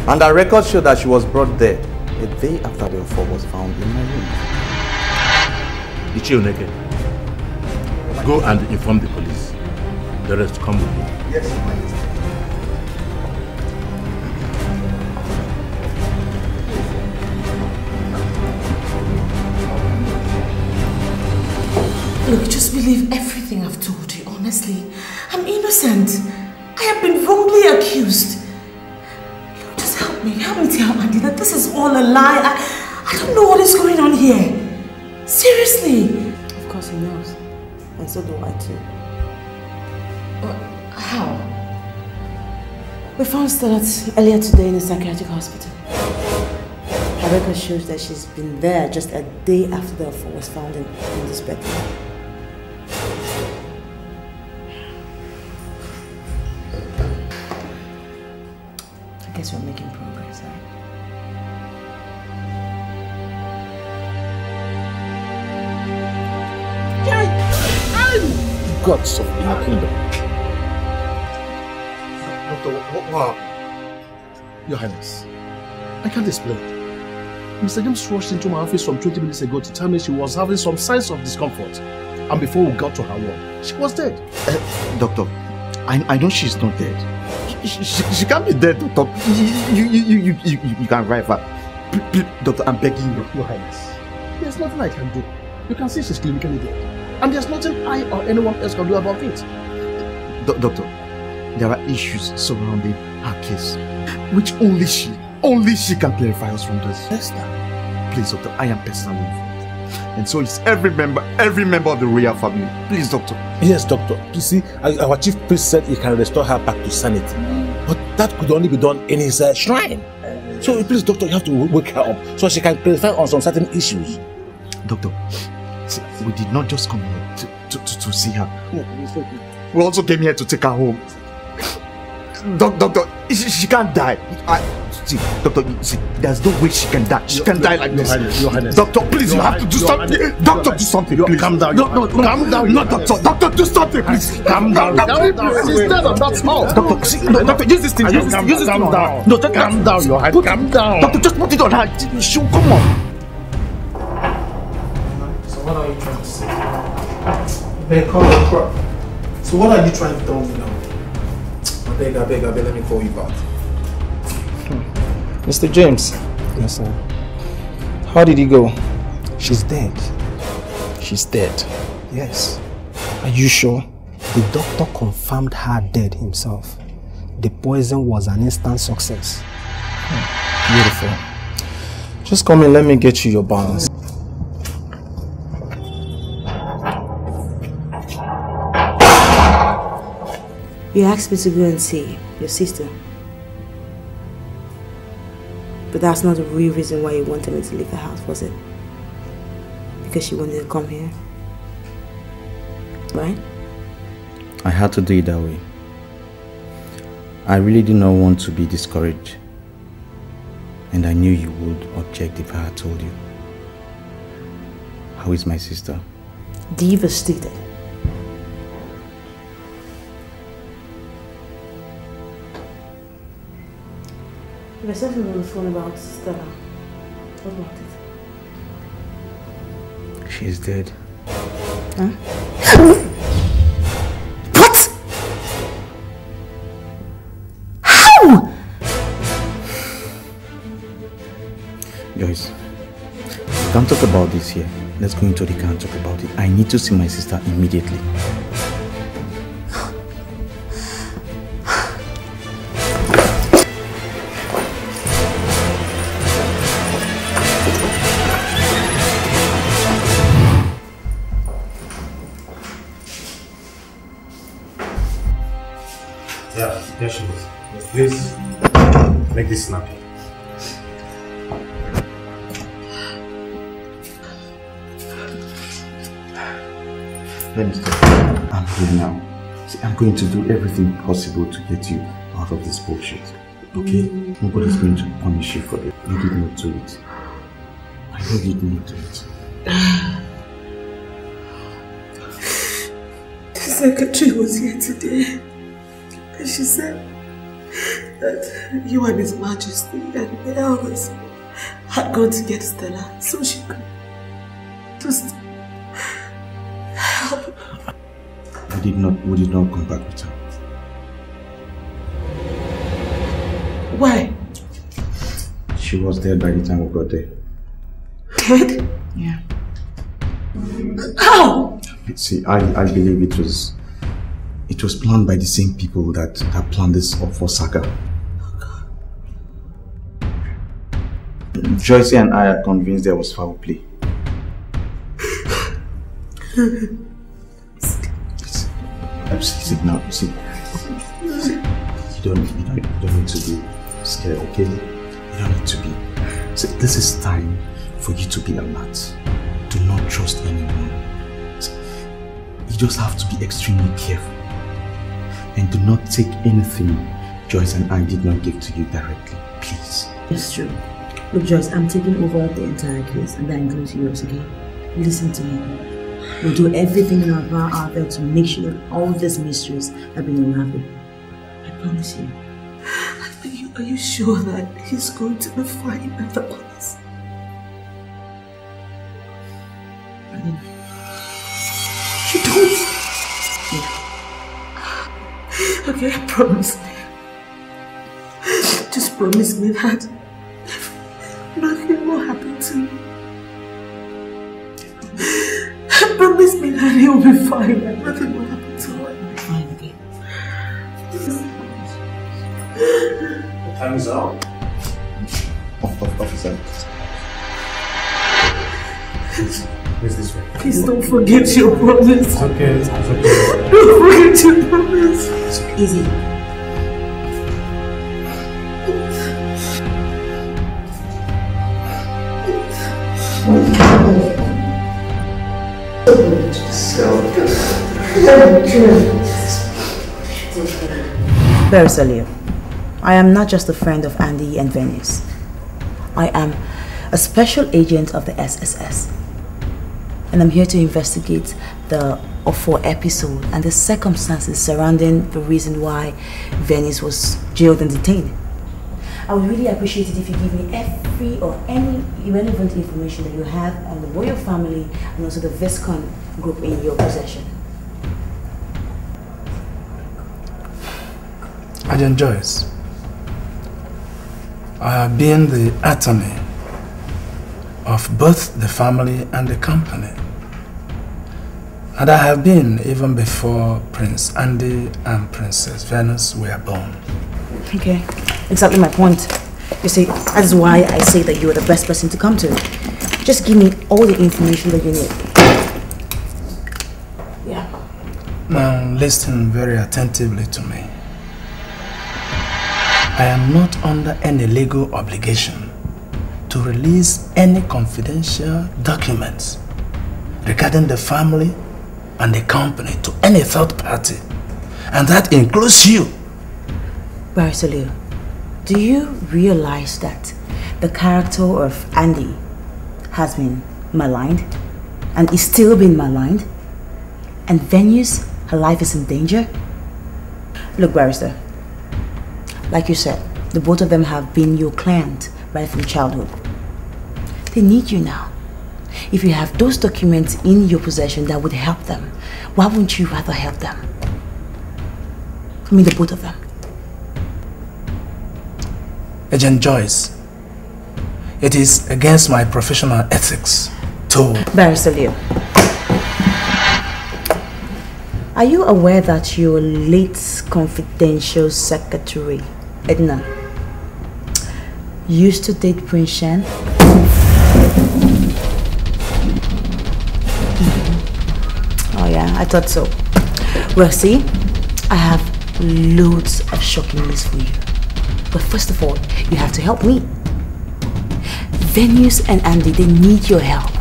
D: And our records show that she was brought there a day after the offer was found in my room.
H: Ichioneke, go and inform the police. The rest come with me.
D: Yes, Majesty.
C: Look, just believe everything I've told you, honestly. I'm innocent. I have been wrongly accused. Look, just help me tell Andy that this is all a lie. I don't know what is going on here. Seriously.
K: Of course he knows. And so do I too.
C: How?
K: We found Stella earlier today in a psychiatric hospital. Her record shows that she's been there just a day after the offer was found in this bedroom. I guess we're making progress, right?
H: The gods of Ebene Kingdom.
I: What? Your Highness, I can't explain. Mr. James rushed into my office from 20 minutes ago to tell me she was having some signs of discomfort. And before we got to her ward, she was dead.
D: Doctor, I know she's not dead. She can't be dead, Doctor. You can revive her. Please, Doctor, I'm begging you.
I: Your Highness, there's nothing I can do. You can see she's clinically dead. And there's nothing I or anyone else can do about it.
D: Doctor, there are issues surrounding her case, which only she can clarify us from this. Please, Doctor, I am personally involved. And so is every member of the royal family. Please, Doctor.
A: Yes, Doctor. You see, our chief priest said he can restore her back to sanity. But that could only be done in his shrine. So please, Doctor, you have to wake her up so she can clarify on some certain issues.
D: Doctor, see, we did not just come here to see her. We also came here to take her home.
I: Doctor, she can't die. See, doctor, see, there's no way she can die. She can die like this.
P: Your Highness.
I: Doctor, please, you have to do something. Doctor, do something, please.
P: Calm down.
I: No, calm down. No, doctor, do something, please. Calm down.
P: She's dead, that's all.
I: Doctor, see, no, doctor, use this thing. Use this thing on her. No, calm down, your Highness. Calm down. Doctor, just put it on her. She'll come on.
P: So what are you trying to say? Hey, call the crop. So what are you trying to tell me now? I beg, let me call you back.
Q: Mr. James.
G: Yes, sir.
Q: How did he go?
G: She's dead.
Q: She's dead?
G: Yes.
Q: Are you sure?
G: The doctor confirmed her dead himself. The poison was an instant success.
Q: Beautiful. Just come in, let me get you your balance.
K: You asked me to go and see your sister. But that's not the real reason why you wanted me to leave the house, was it? Because she wanted to come here? Right?
D: I had to do it that way. I really did not want to be discouraged. And I knew you would object if I had told you. How is my sister?
K: Devastated. There's something on the phone about Stella. What about it?
D: She is dead.
K: Huh?
D: What?
K: How?
D: Joyce, we can't talk about this here. Let's go into the car and talk about it. I need to see my sister immediately.
P: There she is. Please, make this snappy.
D: Let me stop. I'm here now. See, I'm going to do everything possible to get you out of this bullshit. Okay? Nobody's going to punish you for it. You did not do it. I know you did not do it.
C: The secretary was here today. And she said that you and His Majesty and the elders had gone to get Stella so she could just help.
D: We did not come back with her.
C: Why?
D: She was dead by the time we got there.
C: Dead?
K: Yeah.
C: How?
D: See, I believe it was planned by the same people that planned this for Saka. Joyce and I are convinced there was foul play. See, now, see. You don't need to be scared, okay? You don't need to be. See, this is time for you to be alert. Do not trust anyone. See, you just have to be extremely careful. And do not take anything Joyce and I did not give to you directly, please.
K: It's true. Look, Joyce, I'm taking over the entire case, and that includes yours, okay? Listen to me. We'll do everything in our power out there to make sure that all these mysteries have been unraveled. I promise you.
C: Are you sure that he's going to be fine at the police? You don't? Yeah. Okay, promise me. Just promise me that nothing will happen to you. Promise me that he'll be fine and nothing will happen to him.
K: Fine, okay.
P: Time is out.
D: Officer.
P: Please this way.
C: Please don't forget your promise.
P: It's okay. It's okay.
C: Don't forget your promise.
K: It's easy. Barrister Leo, I am not just a friend of Andy and Venice. I am a special agent of the SSS. And I'm here to investigate the Ofo episode and the circumstances surrounding the reason why Venice was jailed and detained. I would really appreciate it if you give me every or any irrelevant information that you have on the royal family and also the Viscount group in your possession.
L: Agent Joyce, I have been the attorney of both the family and the company. And I have been even before Prince Andy and Princess Venus were born.
K: Okay, exactly my point. You see, that is why I say that you are the best person to come to. Just give me all the information that you need. Yeah.
L: Now listen very attentively to me. I am not under any legal obligation to release any confidential documents regarding the family and the company to any third party. And that includes you.
K: Barrister Leo, do you realize that the character of Andy has been maligned and is still being maligned? And Venus, her life is in danger? Look, Barrister, like you said, the both of them have been your client right from childhood. They need you now. If you have those documents in your possession that would help them, why wouldn't you rather help them? I mean, the both of them.
L: Agent Joyce, it is against my professional ethics to...
K: Barrister Leo, are you aware that your late confidential secretary, Edna, used to date Prince Shen? Oh yeah, I thought so. Well, see, I have loads of shocking news for you. But first of all, you have to help me. Venus and Andy, they need your help.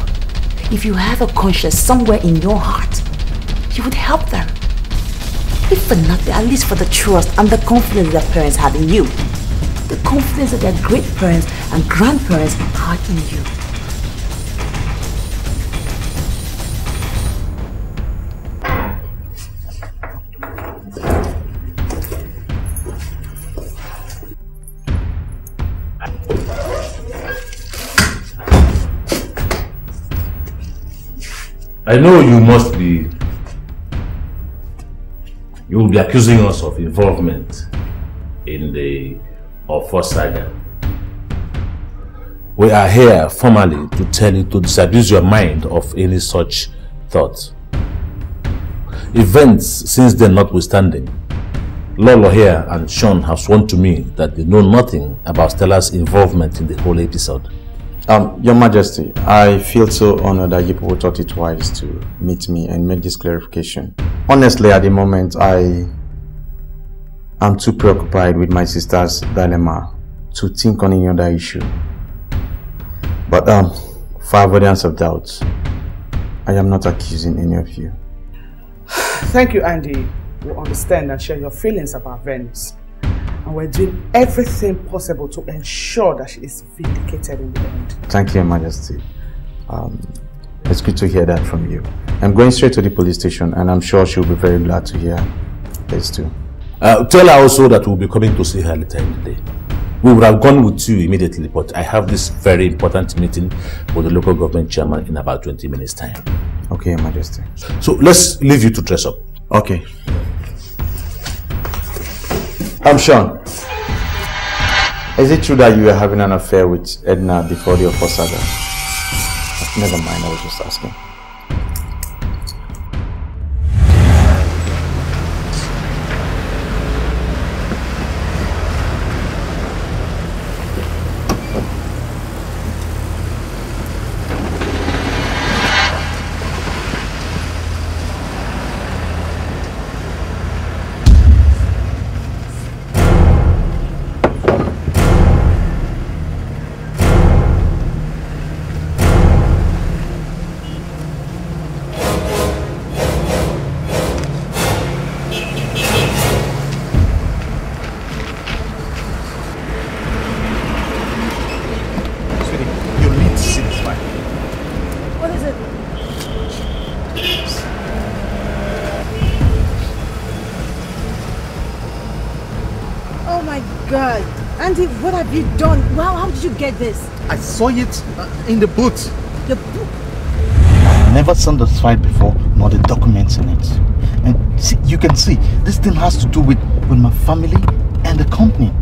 K: If you have a conscience somewhere in your heart, you would help them. If for nothing, at least for the trust and the confidence that parents have in you. The confidence that their great parents and grandparents had in you.
H: I know you will be accusing us of involvement in the Ofo saga. We are here formally to tell you to disabuse your mind of any such thought. Events since then notwithstanding, Lolo here and Sean have sworn to me that they know nothing about Stella's involvement in the whole episode.
D: Your Majesty, I feel so honored that you people thought it wise to meet me and make this clarification. Honestly, at the moment, I am too preoccupied with my sister's dilemma to think on any other issue. But for avoidance of doubt, I am not accusing any of you.
B: Thank you, Andy. We understand and share your feelings about Venice. And we're doing everything possible to ensure that she is vindicated in the end.
D: Thank you, Your Majesty. It's good to hear that from you. I'm going straight to the police station and I'm sure she'll be very glad to hear this too.
H: Tell her also that we'll be coming to see her later in the day. We would have gone with you immediately, but I have this very important meeting with the local government chairman in about 20 minutes time.
D: Okay, Your Majesty.
H: So let's leave you to dress up.
D: Okay. I'm Sean. Is it true that you were having an affair with Edna before the Ofo saga? Never mind, I was just asking.
R: Oh my God. Andy, what have you done? How did you get this?
Q: I saw it in the boot.
R: The book?
D: I've never seen this file before, nor the documents in it. And see, you can see, this thing has to do with my family and the company.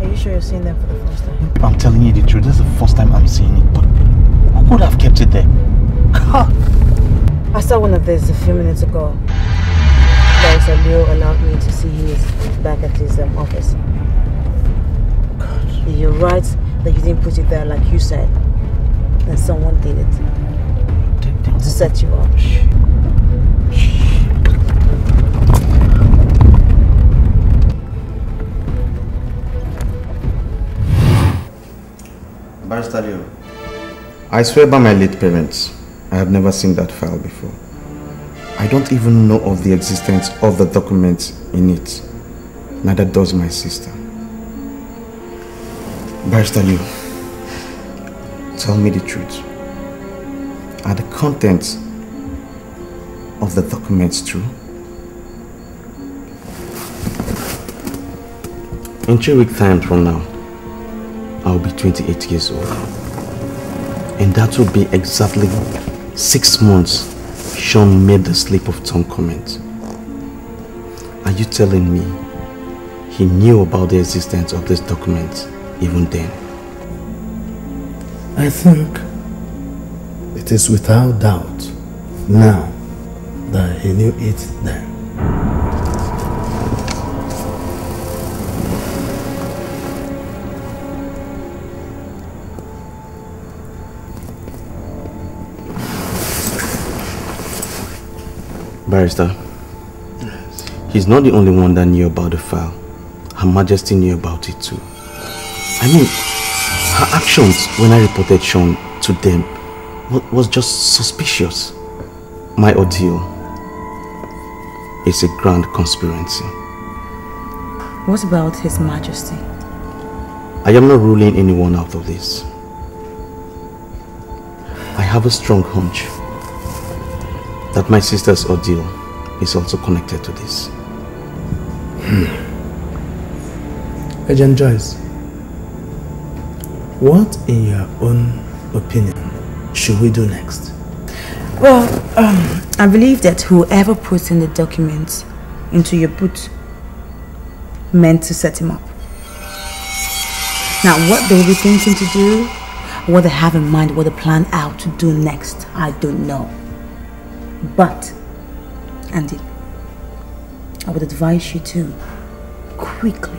R: Are you sure you're seeing them for the first time?
D: I'm telling you the truth, this is the first time I'm seeing it, but who could have kept it there?
R: I saw one of these a few minutes ago. Barrister Leo allowed me to see he is back at his office. God. You're right that you didn't put it there like you said. That someone did it. To set you up.
D: Barrister Leo, I swear by my late parents, I have never seen that file before. I don't even know of the existence of the documents in it. Neither does my sister. Barrister Leo, tell me the truth. Are the contents of the documents true? In 3 weeks' time from now, I'll be 28 years old. And that will be exactly 6 months Sean made the slip of tongue comment. Are you telling me he knew about the existence of this document even then?
I: I think it is without doubt now that he knew it then.
D: Barrister, he's not the only one that knew about the file. Her Majesty knew about it too. I mean, her actions when I reported Sean to them was just suspicious. My ordeal is a grand conspiracy.
K: What about His Majesty?
D: I am not ruling anyone out of this. I have a strong hunch that my sister's ordeal is also connected to this.
I: Agent Joyce, what in your own opinion should we do next?
K: Well, I believe that whoever puts in the documents into your boot meant to set him up. Now, what they'll be thinking to do, what they have in mind, what they plan out to do next, I don't know. But, Andy, I would advise you to quickly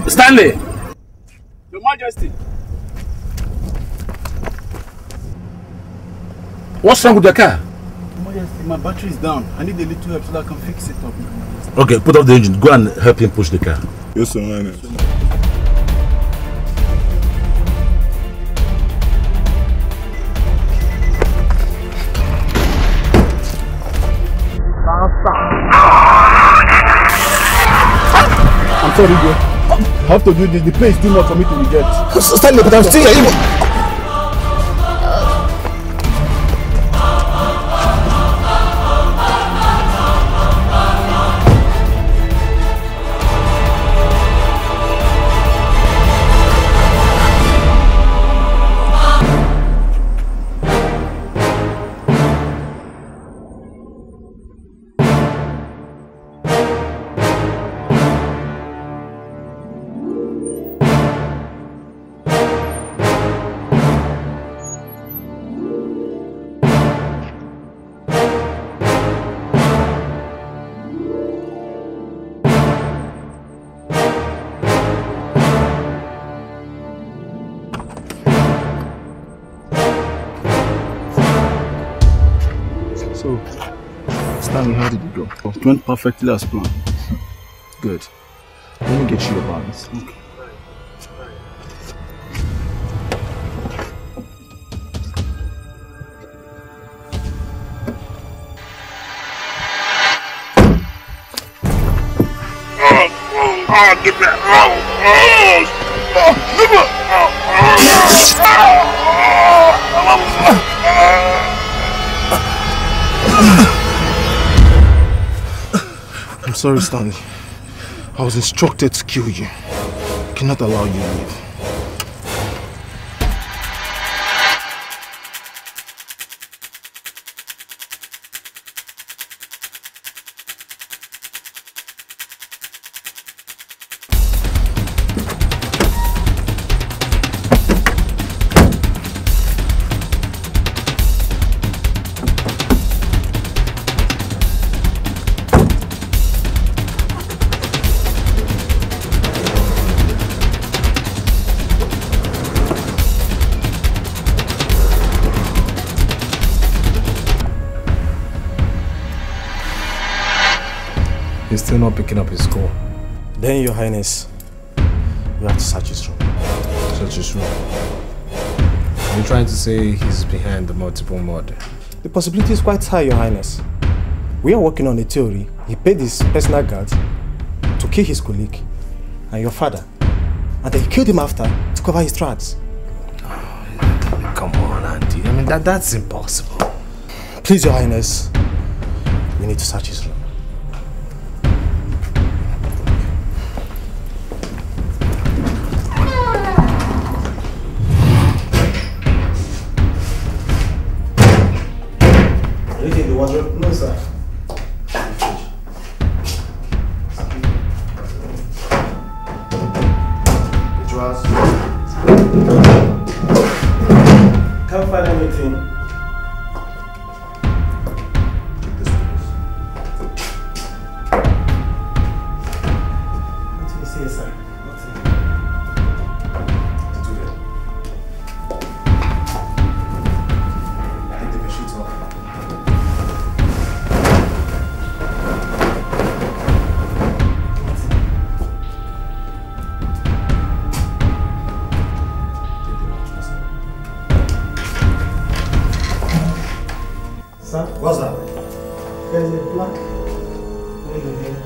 I: Stanley! Your Majesty! What's wrong with your car?
Q: Your Majesty, my battery is down. I need a little help so that I can fix it up.
H: Okay, put up the engine. Go and help him push the car.
F: Yes, sir, man.
I: I'm sorry, dear. I have to do this. The place is too much for me to reject.
Q: Stanley, but I'm still here. So, Stanley, how did it go? Oh, it went perfectly as planned. Good. Let me get you your balance. Okay.
I: Give me.
P: I'm sorry, Stanley. I was instructed to kill you. I cannot allow you to live.
F: He's still not picking up his call.
P: Then, Your Highness, you have to search his room.
F: Search his room? Are you trying to say he's behind the multiple murder?
P: The possibility is quite high, Your Highness. We are working on a theory. He paid his personal guard to kill his colleague and your father. And then he killed him after to cover his tracks.
F: Oh, come on, Auntie. I mean, that's impossible.
P: Please, Your Highness, we need to search his room. Anything in the wardrobe? No, sir. The drawers? Can't find anything. Check this place. What do you see, sir? Nothing. What did you get? Take the bedsheets off. Sir? What's that? There's a black lady here.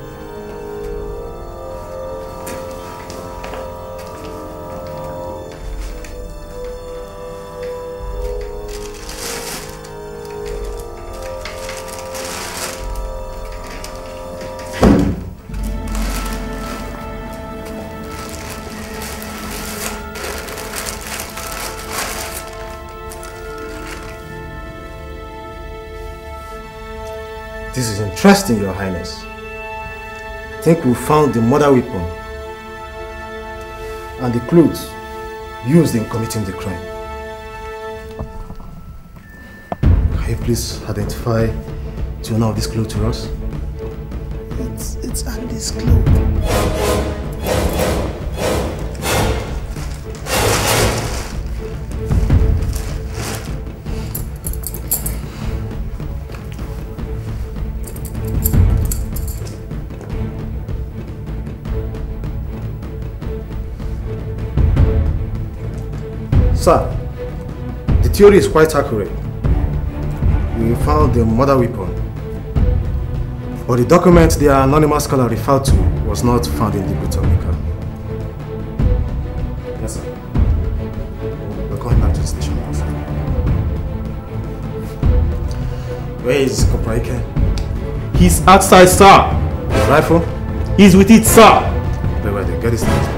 P: This is interesting, Your Highness. I think we found the murder weapon and the clothes used in committing the crime. Can you please identify the owner of this clothes to us? It's Andy's clothes. Sir, the theory is quite accurate. We found the murder weapon, but the document the anonymous caller referred to was not found in the boot of the car. Yes, sir. We're going back to the station now, sir. Where is Corporal Ike?
I: He's outside, sir.
P: His rifle?
I: He's with it, sir.
P: Wait, get his things.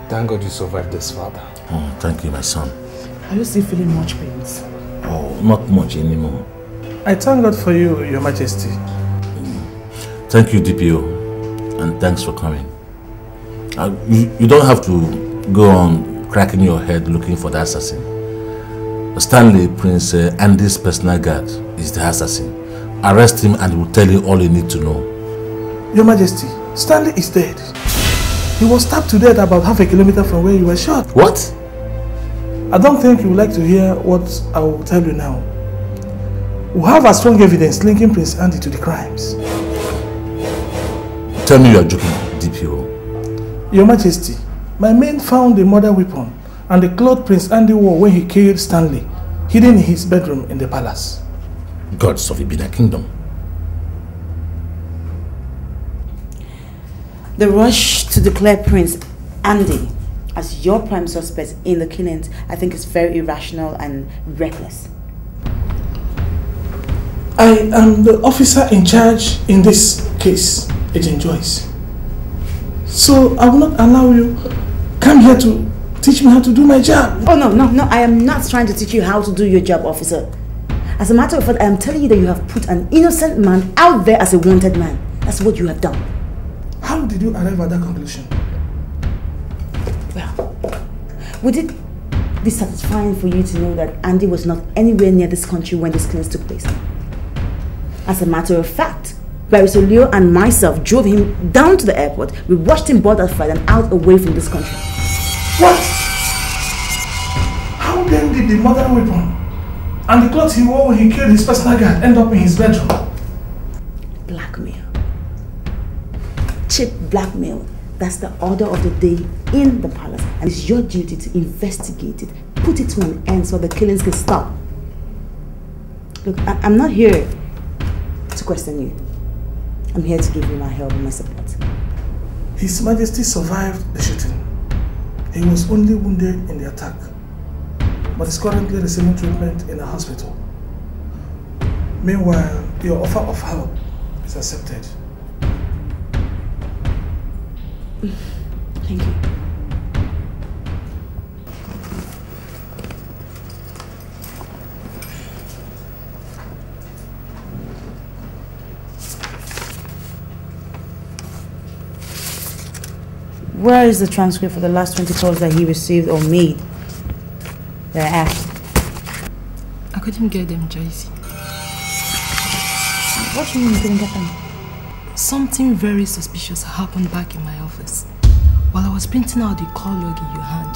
F: Thank God you survived this, Father.
H: Oh, thank you, my son.
B: Are you still feeling much pains?
H: Oh, not much anymore.
P: I thank God for you, Your Majesty.
H: Thank you, DPO, and thanks for coming. You don't have to go on cracking your head looking for the assassin. Stanley, Prince Andy's personal guard, is the assassin. Arrest him and he will tell you all you need to know.
P: Your Majesty, Stanley is dead.
S: He was stabbed to death about half a kilometer from where you were shot.
H: What?
S: I don't think you would like to hear what I will tell you now. We have a strong evidence linking Prince Andy to the crimes.
H: Tell me you are joking, DPO.
S: Your Majesty, my men found the murder weapon and the cloth Prince Andy wore when he killed Stanley, hidden in his bedroom in the palace.
H: Gods of Ebene Kingdom.
K: The rush to declare Prince Andy as your prime suspect in the killings, I think, is very irrational and reckless.
S: I am the officer in charge in this case, Agent Joyce. So I will not allow you come here to teach me how to do my job.
K: Oh, no, I am not trying to teach you how to do your job, officer. As a matter of fact, I am telling you that you have put an innocent man out there as a wanted man. That's what you have done.
S: How did you arrive at that conclusion?
K: Well, would it be satisfying for you to know that Andy was not anywhere near this country when this killings took place? As a matter of fact, Barrister Leo and myself drove him down to the airport. We watched him board that flight and out away from this country.
S: What? How then did the murder weapon and the clothes he wore when he killed his personal guard end up in his bedroom?
K: Blackmail. Cheap blackmail. That's the order of the day in the palace, and it's your duty to investigate it, put it to an end so the killings can stop. Look, I'm not here to question you. I'm here to give you my help and my support.
S: His Majesty survived the shooting. He was only wounded in the attack, but is currently receiving treatment in a hospital. Meanwhile, your offer of help is accepted.
K: Thank you. Where is the transcript for the last 20 calls that he received or made? That I asked.
T: I couldn't get them, Joyce.
K: What do you mean you couldn't get them?
T: Something very suspicious happened back in my office. While I was printing out the call log in your hand,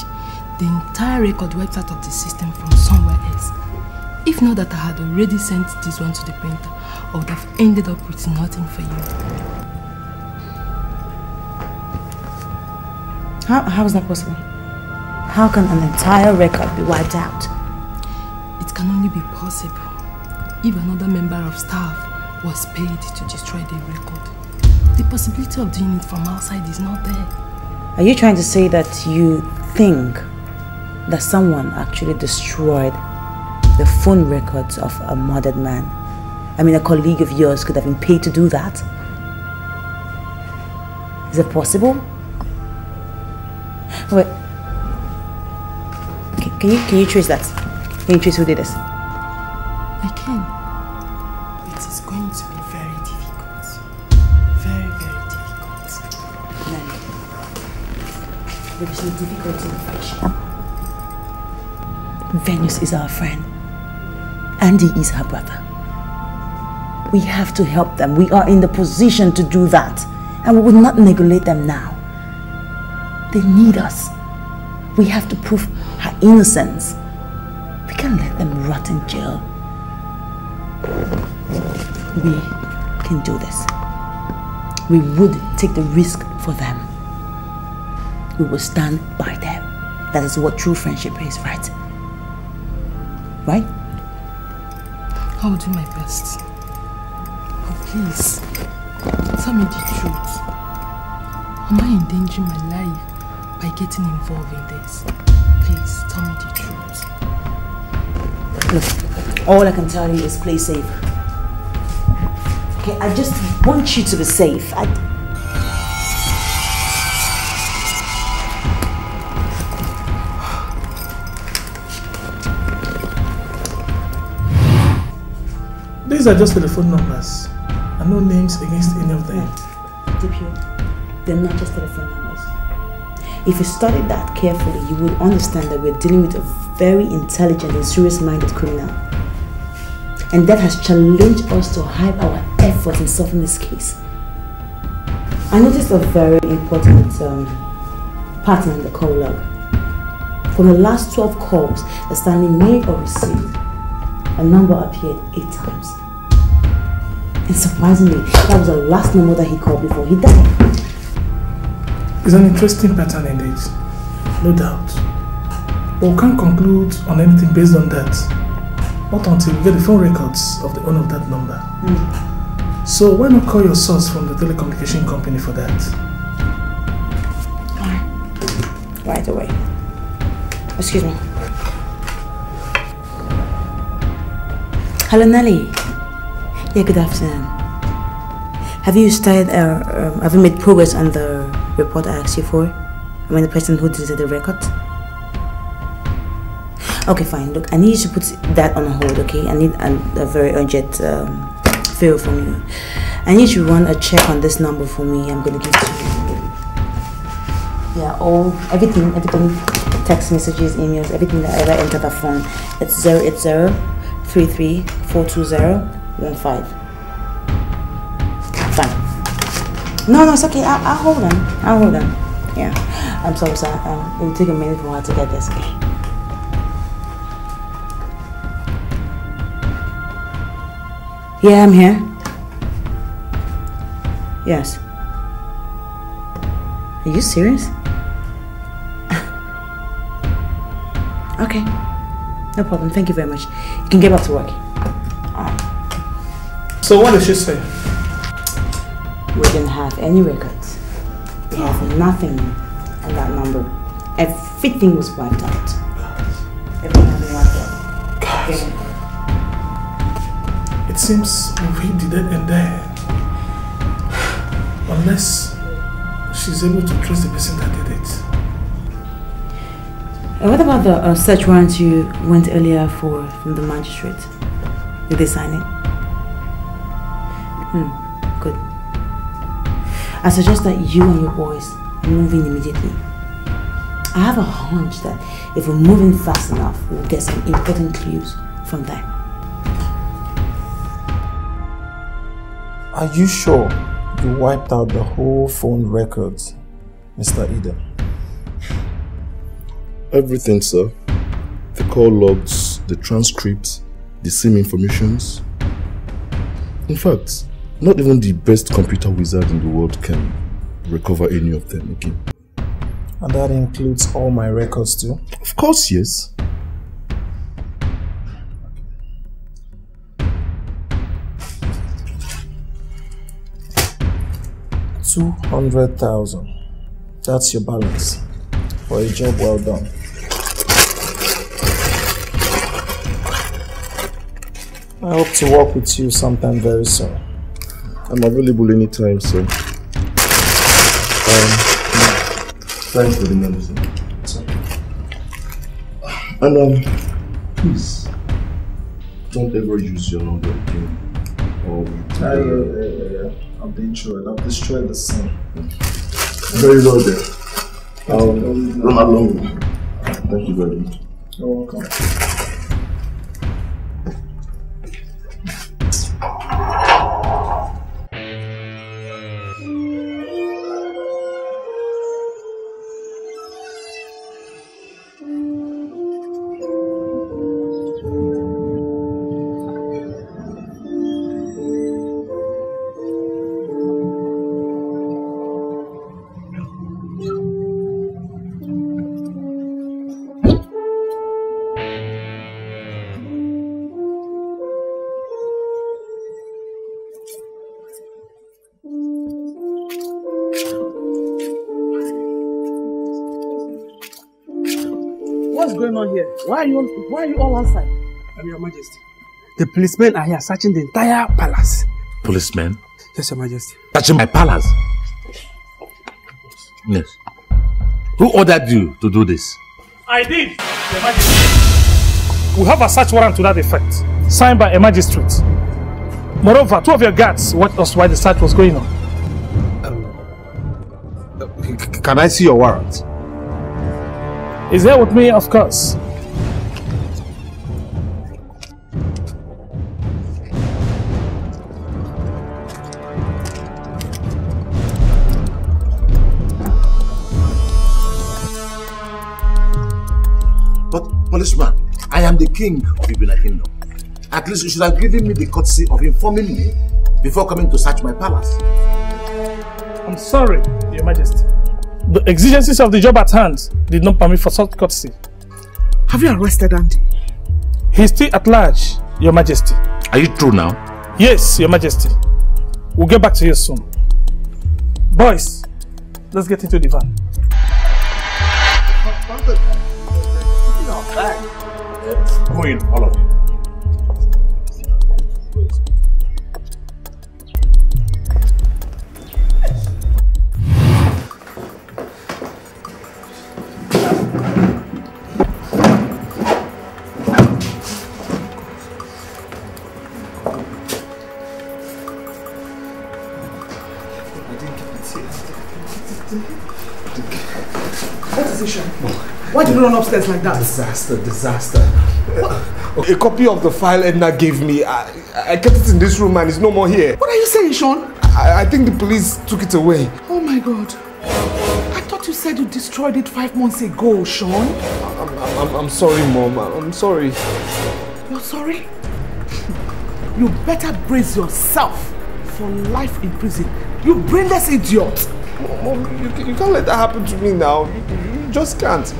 T: the entire record wiped out of the system from somewhere else. If not that I had already sent this one to the printer, I would have ended up with nothing for you.
K: How is that possible? How can an entire record be wiped out?
T: It can only be possible if another member of staff was paid to destroy the record. The possibility of doing it from outside is not there.
K: Are you trying to say that you think that someone actually destroyed the phone records of a murdered man? I mean, a colleague of yours could have been paid to do that? Is it possible? Wait. Can you trace that? Can you trace who did this?
T: I can. It is going to be very difficult. Very, very difficult.
K: No. There is no difficulty in friendship. Venus is our friend. Andy is her brother. We have to help them. We are in the position to do that. And we will not neglect them now. They need us. We have to prove her innocence. We can't let them rot in jail. We can do this. We would take the risk for them. We will stand by them. That is what true friendship is, right? Right?
T: I will do my best. But please, tell me the truth. Am I endangering my life by getting involved in this? Please, tell me the truth.
K: Look, all I can tell you is play safe. Okay, I just want you to be safe.
S: These are just telephone numbers and no names against any of them.
K: DPO, they're not just telephone numbers. If you studied that carefully, you would understand that we're dealing with a very intelligent and serious-minded criminal. And that has challenged us to hype our efforts in solving this case. I noticed a very important pattern in the call log. From the last 12 calls that Stanley made or received, a number appeared 8 times. And surprisingly, that was the last number that he called before he died.
S: It's an interesting pattern indeed, no doubt. But we can't conclude on anything based on that. Not until we get the phone records of the owner of that number. So why not call your source from the telecommunication company for that?
K: Right away. Excuse me. Hello, Nelly. Yeah, good afternoon. Have you started, have you made progress on the report I asked you for? I mean, the person who deleted the record? Okay, fine. Look, I need you to put that on hold, okay? I need a very urgent favor from you. I need you to run a check on this number for me. I'm going to give it to you. Yeah, everything, text messages, emails, everything that ever entered the phone. It's 080-33-420-15. Fine. No, it's okay. I'll hold on. Yeah. I'm sorry, sir. It will take a minute for her to get this, okay? Yeah, I'm here. Yes. Are you serious? Okay. No problem. Thank you very much. You can get back to work.
S: So what did she say?
K: We didn't have any records. We have nothing on that number. Everything was wiped out. Everything has been wiped out. Okay.
S: It seems we did it in there. Unless she's able to trace the person that did it.
K: What about the search warrant you went earlier from the magistrate? Did they sign it? Good. I suggest that you and your boys move in immediately. I have a hunch that if we're moving fast enough, we'll get some important clues from there.
Q: Are you sure you wiped out the whole phone records, Mr. Edo?
U: Everything, sir. The call logs, the transcripts, the SIM informations. In fact, not even the best computer wizard in the world can recover any of them again.
Q: And that includes all my records too?
U: Of course, yes.
Q: $200,000. That's your balance for a job well done. I hope to work with you sometime very soon.
U: I'm available anytime, sir. Thanks for the medicine. And please don't ever use your number again.
Q: Yeah. I've been through it. I've destroyed the scene.
U: Very well then. I'll run along with you. Thank you very much.
Q: You're welcome.
B: What's going on here? Why are you all outside?
V: Your Majesty. The policemen are here searching the entire palace.
H: Policemen?
V: Yes, Your Majesty.
H: Searching my palace? Yes. Who ordered you to do this?
S: I did, Your Majesty. We have a search warrant to that effect, signed by a magistrate. Moreover, 2 of your guards watched us while the search was going on.
F: Can I see your warrant?
S: Is here with me, of course.
H: Policeman, I am the king of Ebene Kingdom. At least you should have given me the courtesy of informing me before coming to search my palace.
S: I'm sorry, Your Majesty. The exigencies of the job at hand did not permit for such courtesy.
B: Have you arrested Andy?
S: He's still at large, Your Majesty.
H: Are you true now?
S: Yes, Your Majesty. We'll get back to you soon. Boys, let's get into the van.
H: Go in, all of you.
B: What is it, Sean? Why did you run upstairs like that?
A: Disaster. A copy of the file Edna gave me, I kept it in this room and it's no more here.
B: What are you saying, Sean?
A: I think the police took it away.
B: Oh my God. I thought you said you destroyed it 5 months ago, Sean.
A: I'm sorry, Mom. I'm sorry.
B: You're sorry? You better brace yourself for life in prison. You brainless idiot.
A: Mom, you can't let that happen to me now. You just can't.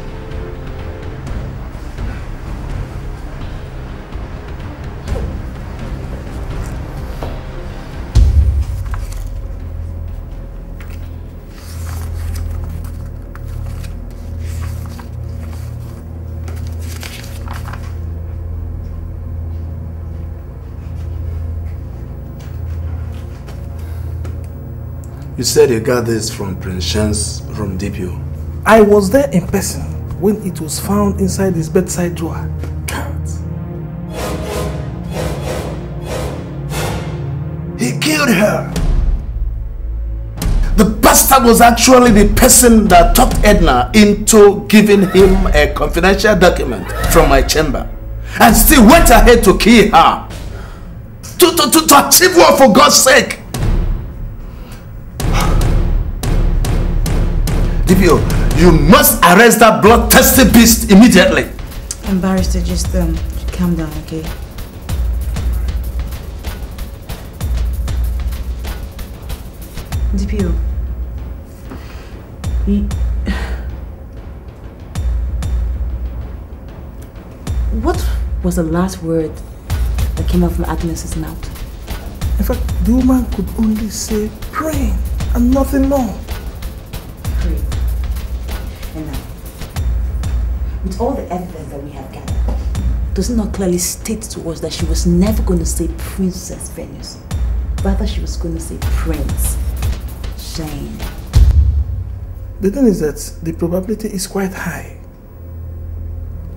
L: You said you got this from Prince Shen's room, DPO.
S: I was there in person when it was found inside his bedside drawer.
L: He killed her. The bastard was actually the person that talked Edna into giving him a confidential document from my chamber, and still went ahead to kill her. To achieve what, for God's sake? DPO, you must arrest that bloodthirsty beast immediately.
R: Barrister, just calm down, okay? DPO. What was the last word that came out from Agnes's mouth?
S: In fact, the woman could only say pray and nothing more.
R: Pray. And now, with all the evidence that we have gathered, does it not clearly state to us that she was never going to say Princess Venus? Rather, she was going to say Prince. Shame.
S: The thing is that the probability is quite high.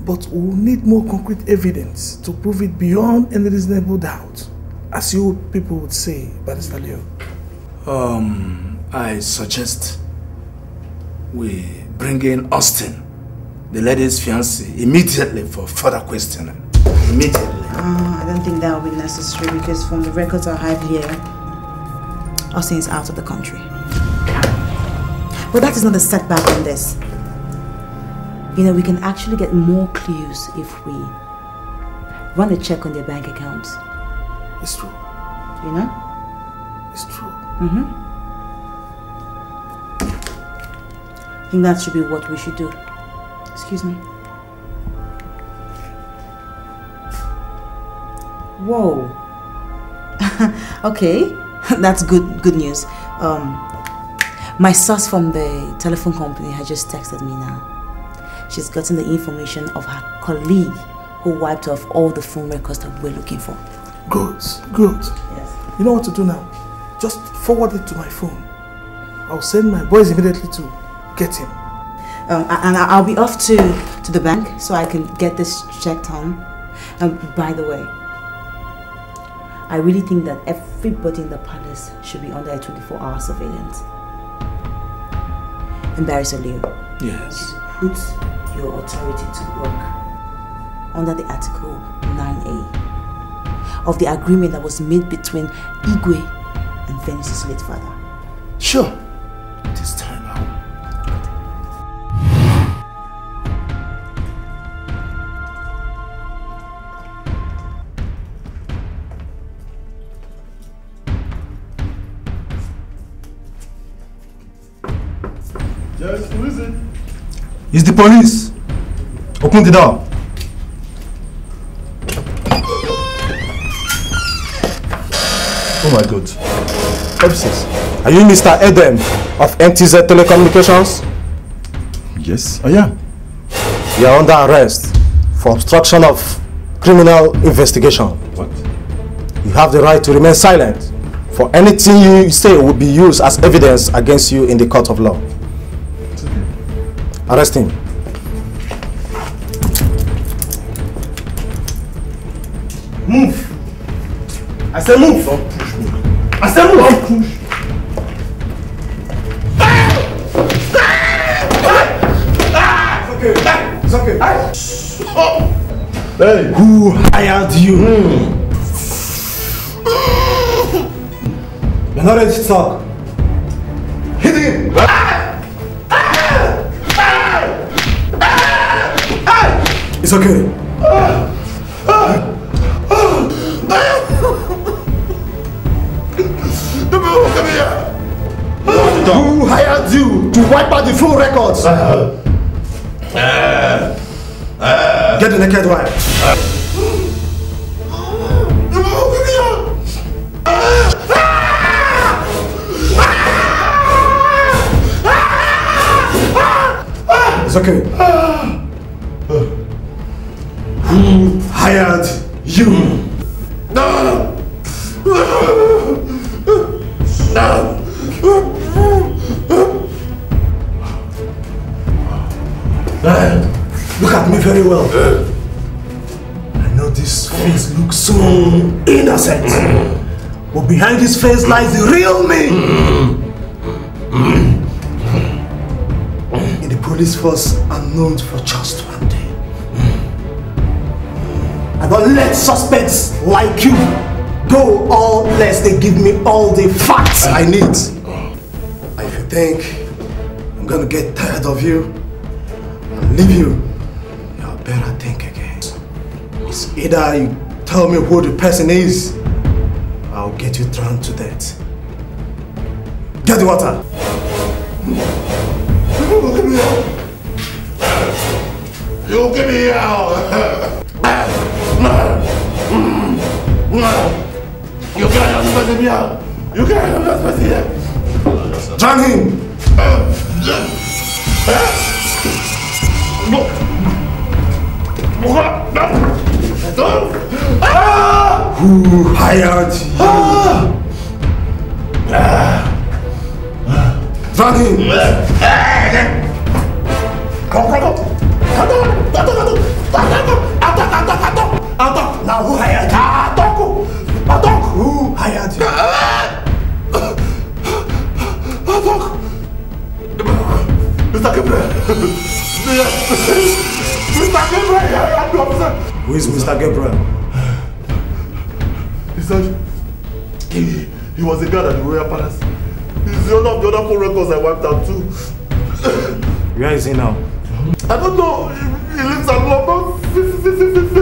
S: But we'll need more concrete evidence to prove it beyond any reasonable doubt. As you people would say, Barrister Leo.
L: I suggest we bring in Austin, the lady's fiancé, immediately for further questioning. Immediately.
R: I don't think that will be necessary because from the records I have here, Austin is out of the country. But that is not a setback on this. You know, we can actually get more clues if we run a check on their bank accounts.
S: It's true.
R: You know?
S: It's true.
R: I think that should be what we should do. Excuse me. Whoa. Okay, that's good news. My source from the telephone company has just texted me now. She's gotten the information of her colleague who wiped off all the phone records that we're looking for.
S: Good.
R: Yes.
S: You know what to do now? Just forward it to my phone. I'll send my boys immediately to get him.
R: And I'll be off to the bank so I can get this checked on. By the way, I really think that everybody in the palace should be under a 24-hour surveillance. And Barrister Leo,
L: yes,
R: put your authority to work under the Article 9A of the agreement that was made between Igwe and Venus's late father.
L: Sure. This time out.
U: Yes, who is it?
P: It's the police. Open the door.
U: Oh my God. Officers.
P: Are you Mr. Ebene of NTZ Telecommunications?
U: Yes, I am.
P: You are under arrest for obstruction of criminal investigation.
U: What?
P: You have the right to remain silent, for anything you say will be used as evidence against you in the court of law. Arrest him.
U: Move! I said move! Don't push me. I said move! Don't push!
P: It's okay.
U: Hey!
P: Who hired you? You're not ready to talk. Hit him! It's okay. Who hired you to wipe out the full records? Get the naked wife. It's okay. Who hired you? No! Look at me very well. I know this face looks so innocent, but behind this face lies the real me. In the police force, I'm known for just one day. I don't let suspects like you go unless they give me all the facts I need. If you think I'm gonna get tired of you and leave you, you better think again. It's either you tell me who the person is, or I'll get you thrown to death. Get the water.
U: You get me out! You can't let me out! You can't let me out!
P: Drown him! Who hired you? Drown him! Now who hired you? Who hired you?
U: Mr. Gabriel! Mr. Gabriel!
P: Who is Mr. Gabriel?
U: He said he was a guard at the Royal Palace. He's the owner of the other 4 records I wiped out too.
P: Where is he now?
U: I don't know. He lives at London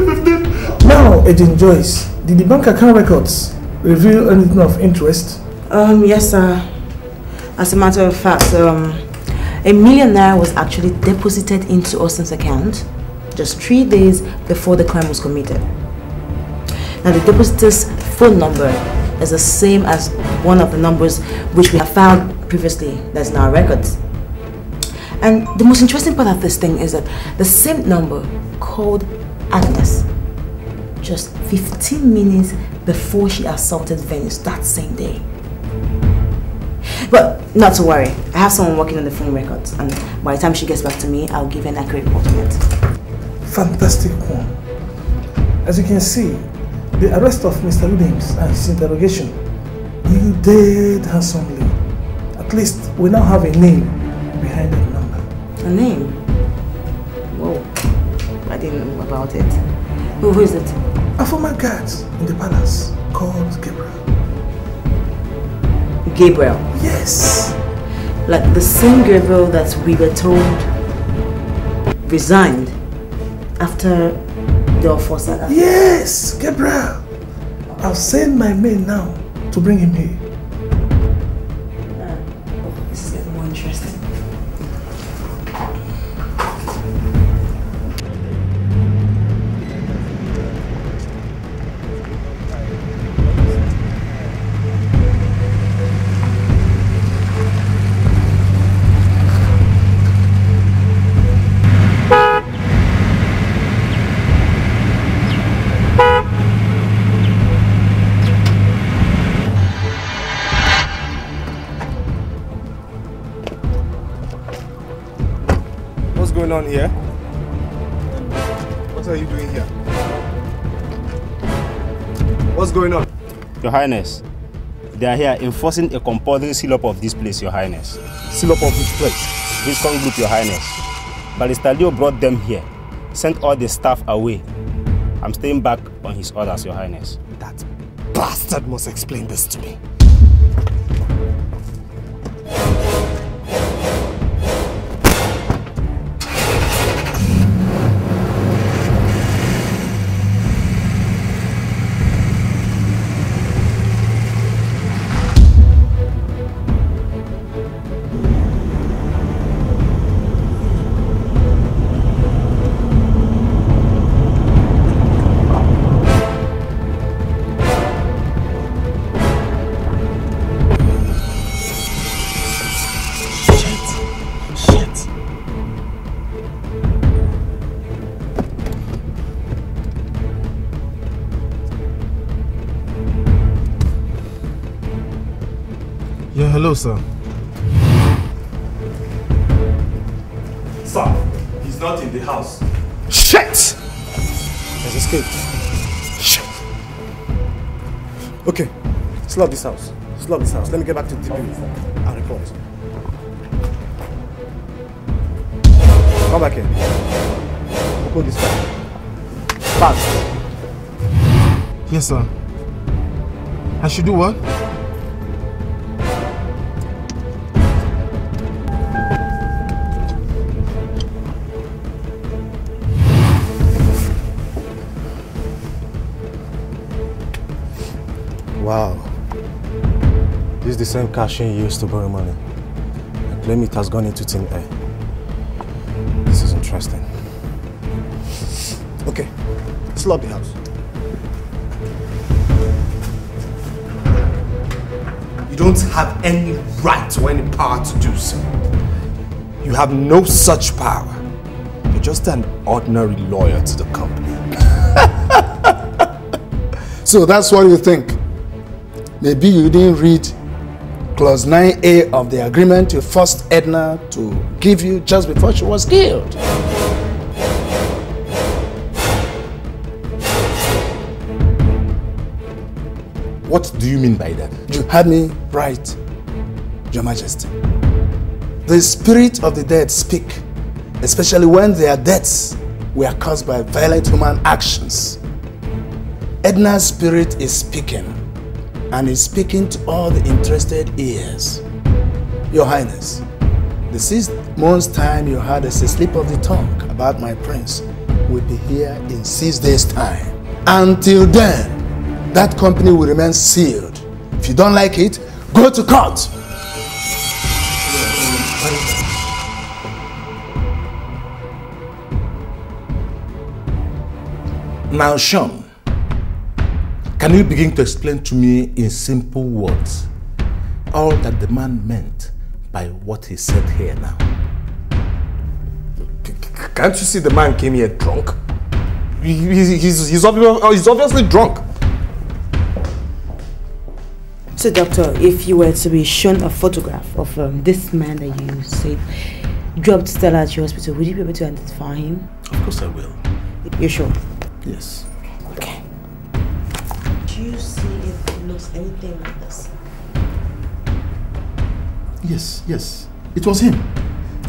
U: 15.
S: Now, Agent Joyce, did the bank account records reveal anything of interest?
R: Yes, sir. As a matter of fact, $1 million was actually deposited into Austin's account just 3 days before the crime was committed. Now, the depositor's phone number is the same as one of the numbers which we have found previously that's in our records. And the most interesting part of this thing is that the same number called Agnes just 15 minutes before she assaulted Venus that same day. But not to worry, I have someone working on the phone records, and by the time she gets back to me, I'll give you an accurate report on it.
S: Fantastic one. As you can see, the arrest of Mr. Williams and his interrogation, you did handsomely. At least we now have a name behind that number.
R: A name? Whoa, I didn't know about it. Who is it?
S: A former guard in the palace called Gabriel.
R: Gabriel?
S: Yes.
R: Like the same Gabriel that we were told resigned after the Forza.
S: Yes, Gabriel. I'll send my men now to bring him here.
R: This is getting more interesting.
F: going on here? What are you doing here? What's going on?
J: Your Highness, they are here enforcing a compulsory seal-up of this place, Your Highness.
F: Seal-up of this place?
J: Viscount Group, Your Highness. Barrister Leo brought them here, sent all the staff away. I'm staying back on his orders, Your Highness.
A: That bastard must explain this to me.
P: Hello, sir.
F: Sir, he's not in the house.
P: Shit! He's escaped. Shit. Okay, slot this house. Slot this house. Let me get back to the DP. I'll report. Come back here. Open this door. Fast. Yes, sir. I should do what? Wow. This is the same cash you used to borrow money. I claim it has gone into thin air. This is interesting. Okay, let's lock the house.
A: You don't have any right or any power to do so. You have no such power. You're just an ordinary lawyer to the company.
L: So that's what you think? Maybe you didn't read clause 9A of the agreement you forced Edna to give you just before she was killed.
H: What do you mean by that?
L: You had me right, Your Majesty. The spirit of the dead speak, especially when their deaths were caused by violent human actions. Edna's spirit is speaking, and is speaking to all the interested ears. Your Highness, the 6 months' time you had as a slip of the tongue about my prince will be here in 6 days' time. Until then, that company will remain sealed. If you don't like it, go to court.
H: Now, Sean, can you begin to explain to me in simple words all that the man meant by what he said here now?
A: Can't you see the man came here drunk? He's obviously drunk.
R: So, Doctor, if you were to be shown a photograph of this man that you said dropped Stella at your hospital, would you be able to identify him?
H: Of course I will.
R: You're sure?
H: Yes.
R: Okay. Do you see if it looks anything like this?
H: Yes. It was him.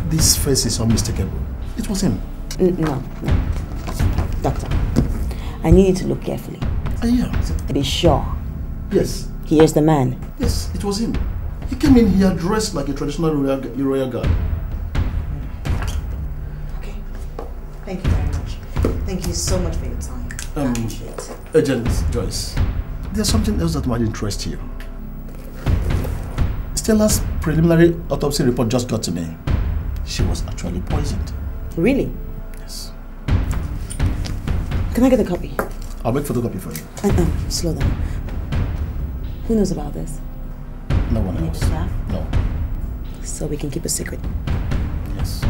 H: This face is unmistakable. It was him.
R: No. Doctor, I need you to look carefully.
H: Yeah.
R: To be sure.
H: Yes.
R: He is the man.
H: Yes, it was him. He came in here dressed like a traditional royal guard.
R: Okay. Thank you very much. Thank you so much for your time. I appreciate it.
H: Agent Joyce, there's something else that might interest you. Stella's preliminary autopsy report just got to me. She was actually poisoned.
R: Really?
H: Yes.
R: Can I get a copy?
H: I'll make photocopy for you.
R: Slow down. Who knows about this?
H: No one else.
R: Staff?
H: No.
R: So we can keep a secret?
H: Yes.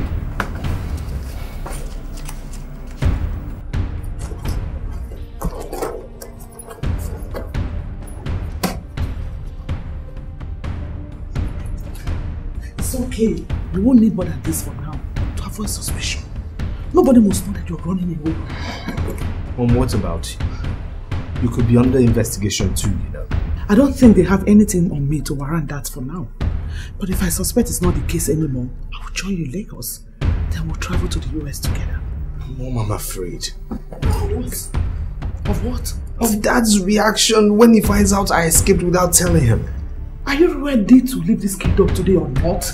B: It's okay. We won't need more than this for now to avoid suspicion. Nobody must know that you're running away.
A: What about you? You could be under investigation too, you know.
B: I don't think they have anything on me to warrant that for now. But if I suspect it's not the case anymore, I will join you in Lagos. Then we'll travel to the US together.
A: Mom, I'm afraid.
B: What? Of what?
A: Of Dad's reaction when he finds out I escaped without telling him.
B: Are you ready to leave this kingdom today or not?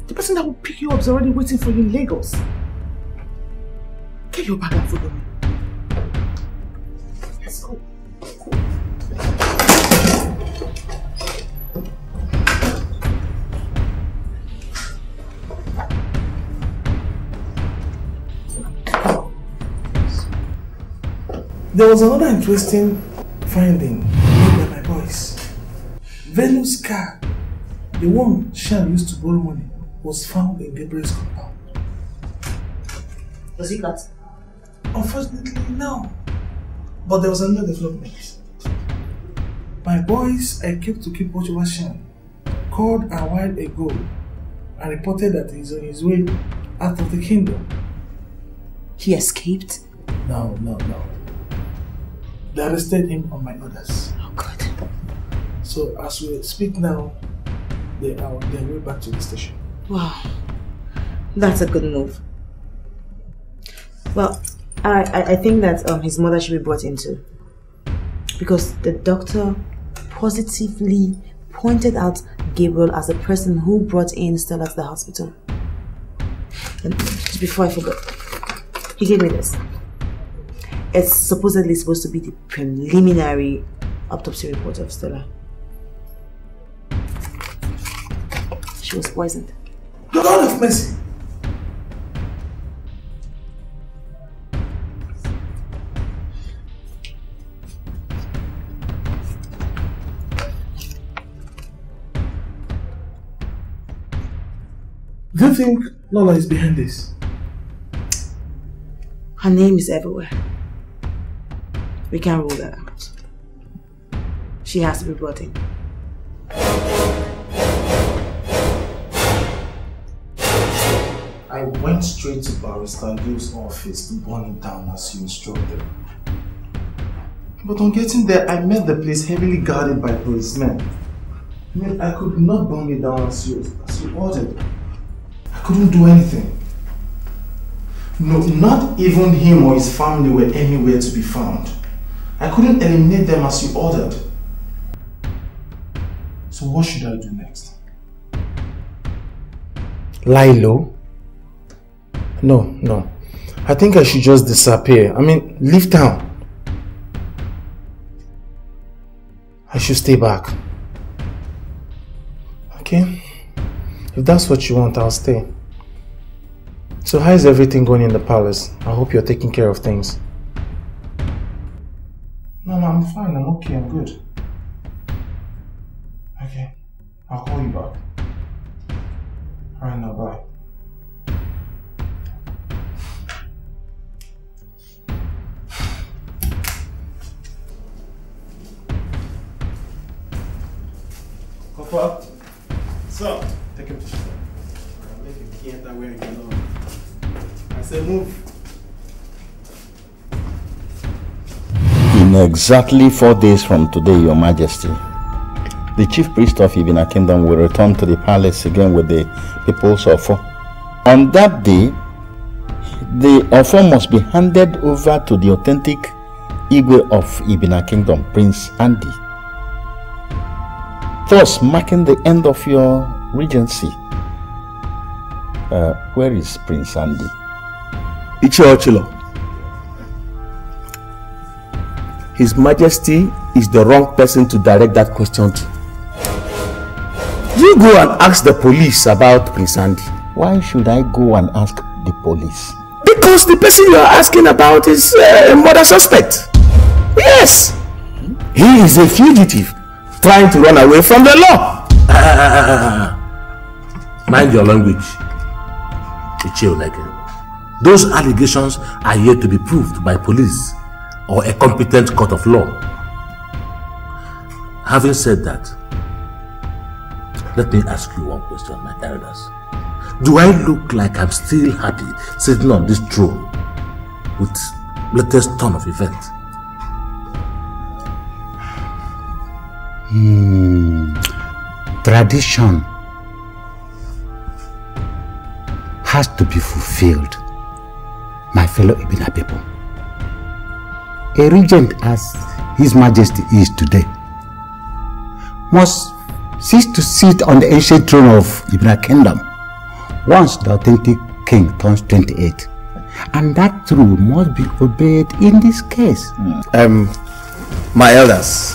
B: The person that will pick you up is already waiting for you in Lagos. Get your bag and follow me. Let's go.
S: There was another interesting finding made by my boys. Venu's car, the one Shan used to borrow money, was found in Gabriel's compound.
K: Was he cut?
S: Unfortunately, no. But there was another development. My boys I kept to keep watch over Shan called a while ago and reported that he's on his way out of the kingdom.
K: He escaped?
S: No. They arrested him on my orders.
K: Oh God.
S: So as we speak now, they are on their way back to the station.
R: Wow. That's a good move. Well, I think that his mother should be brought in too. Because the doctor positively pointed out Gabriel as the person who brought in Stella to the hospital. And just before I forgot, he gave me this. It's supposedly supposed to be the preliminary autopsy report of Stella. She was poisoned.
S: God of mercy! Do you think Lola is behind this?
R: Her name is everywhere. We can't rule that out. She has to be brought in.
D: I went straight to Barrister Leo's office to burn it down as you instructed. But on getting there, I met the place heavily guarded by policemen. I could not burn it down as you ordered. I couldn't do anything. No, not even him or his family were anywhere to be found. I couldn't eliminate them as you ordered. So what should I do next?
P: Lie low? No. I think I should just disappear. Leave town. I should stay back. Okay? If that's what you want, I'll stay. So how is everything going in the palace? I hope you're taking care of things.
D: No, I'm fine. I'm okay. I'm good. Okay. I'll call you back. Alright, now, bye.
P: Papa, so take him to the He ain't that wearing it on. I said move.
H: In exactly 4 days from today, Your Majesty, the chief priest of Ebene Kingdom will return to the palace again with the people's offer. On that day, the offer must be handed over to the authentic Igwe of Ebene Kingdom, Prince Andy, thus marking the end of your regency. Where is Prince Andy?
N: Ichiochilo. His Majesty is the wrong person to direct that question to. You go and ask the police about Prince Andy.
H: Why should I go and ask the police?
N: Because the person you are asking about is a murder suspect. Yes. He is a fugitive trying to run away from the law.
E: Mind your language. Those allegations are yet to be proved by police or a competent court of law. Having said that, let me ask you one question, my elders. Do I look like I'm still happy sitting on this throne with latest turn of events?
M: Tradition has to be fulfilled, my fellow Ebene people. A regent as His Majesty is today must cease to sit on the ancient throne of Ebene Kingdom once the authentic king turns 28. And that rule must be obeyed in this case.
N: My elders,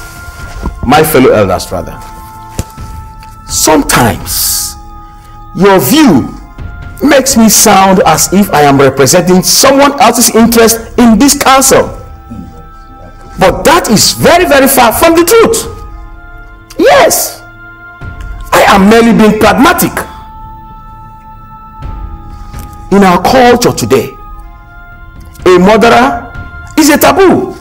N: my fellow elders rather, sometimes your view makes me sound as if I am representing someone else's interest in this council. But that is very, very far from the truth. Yes, I am merely being pragmatic. In our culture today, a murderer is a taboo,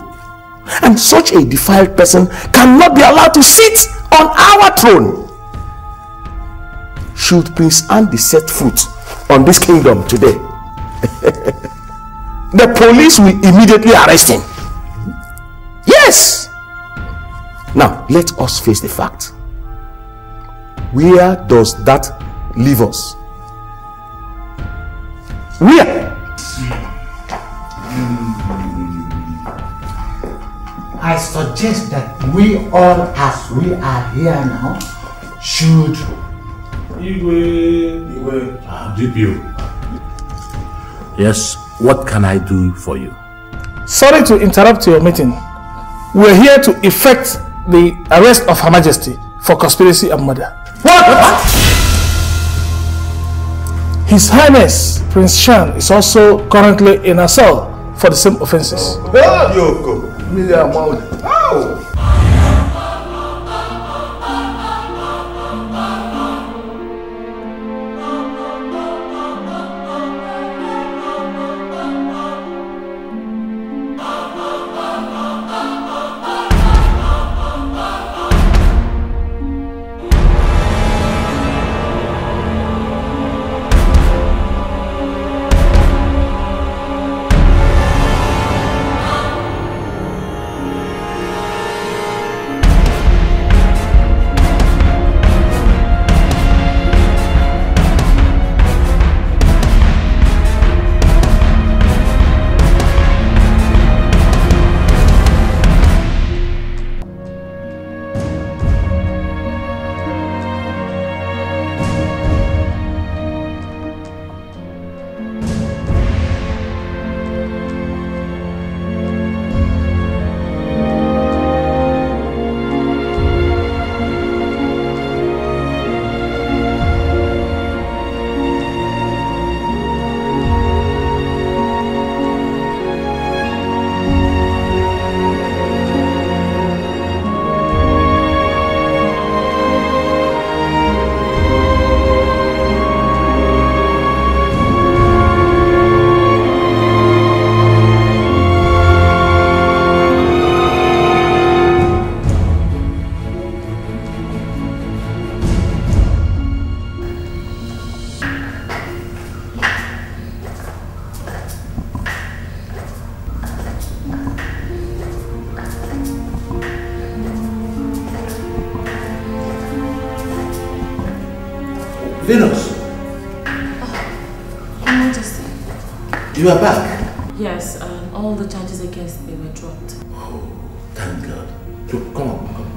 N: and such a defiled person cannot be allowed to sit on our throne. Should Prince Andy set foot on this kingdom today, the police will immediately arrest him. Yes! Now, let us face the fact. Where does that leave us? Where?
M: I suggest that we all, as we are here now, should...
E: DPO. Yes, what can I do for you?
S: Sorry to interrupt your meeting. We're here to effect the arrest of Her Majesty for conspiracy and murder.
N: What?
S: His Highness Prince Shan is also currently in a cell for the same offenses.
E: Venus!
C: Your Majesty.
E: You are back?
C: Yes, all the charges against me were dropped.
E: Oh, thank God. Look, come on, come on.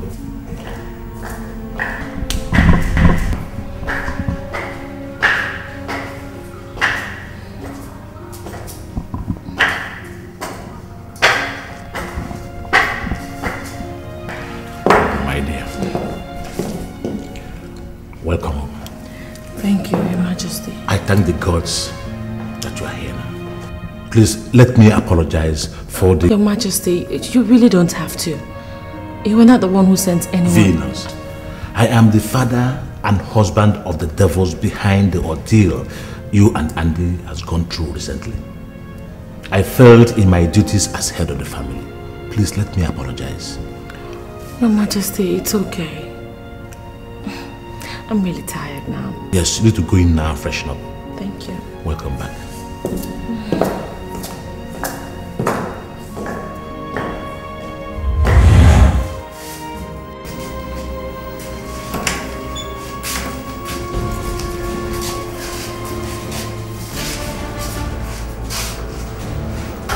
E: My dear. Welcome home.
C: Thank you, Your Majesty.
E: I thank the gods that you are here now. Please let me apologize for the...
C: Your Majesty, you really don't have to. You were not the one who sent anyone.
E: Venus, I am the father and husband of the devils behind the ordeal you and Andy has gone through recently. I failed in my duties as head of the family. Please let me apologize.
C: Your Majesty, it's okay. I'm really tired now.
E: Yes, you need to go in now, freshen up.
C: Thank you.
E: Welcome back.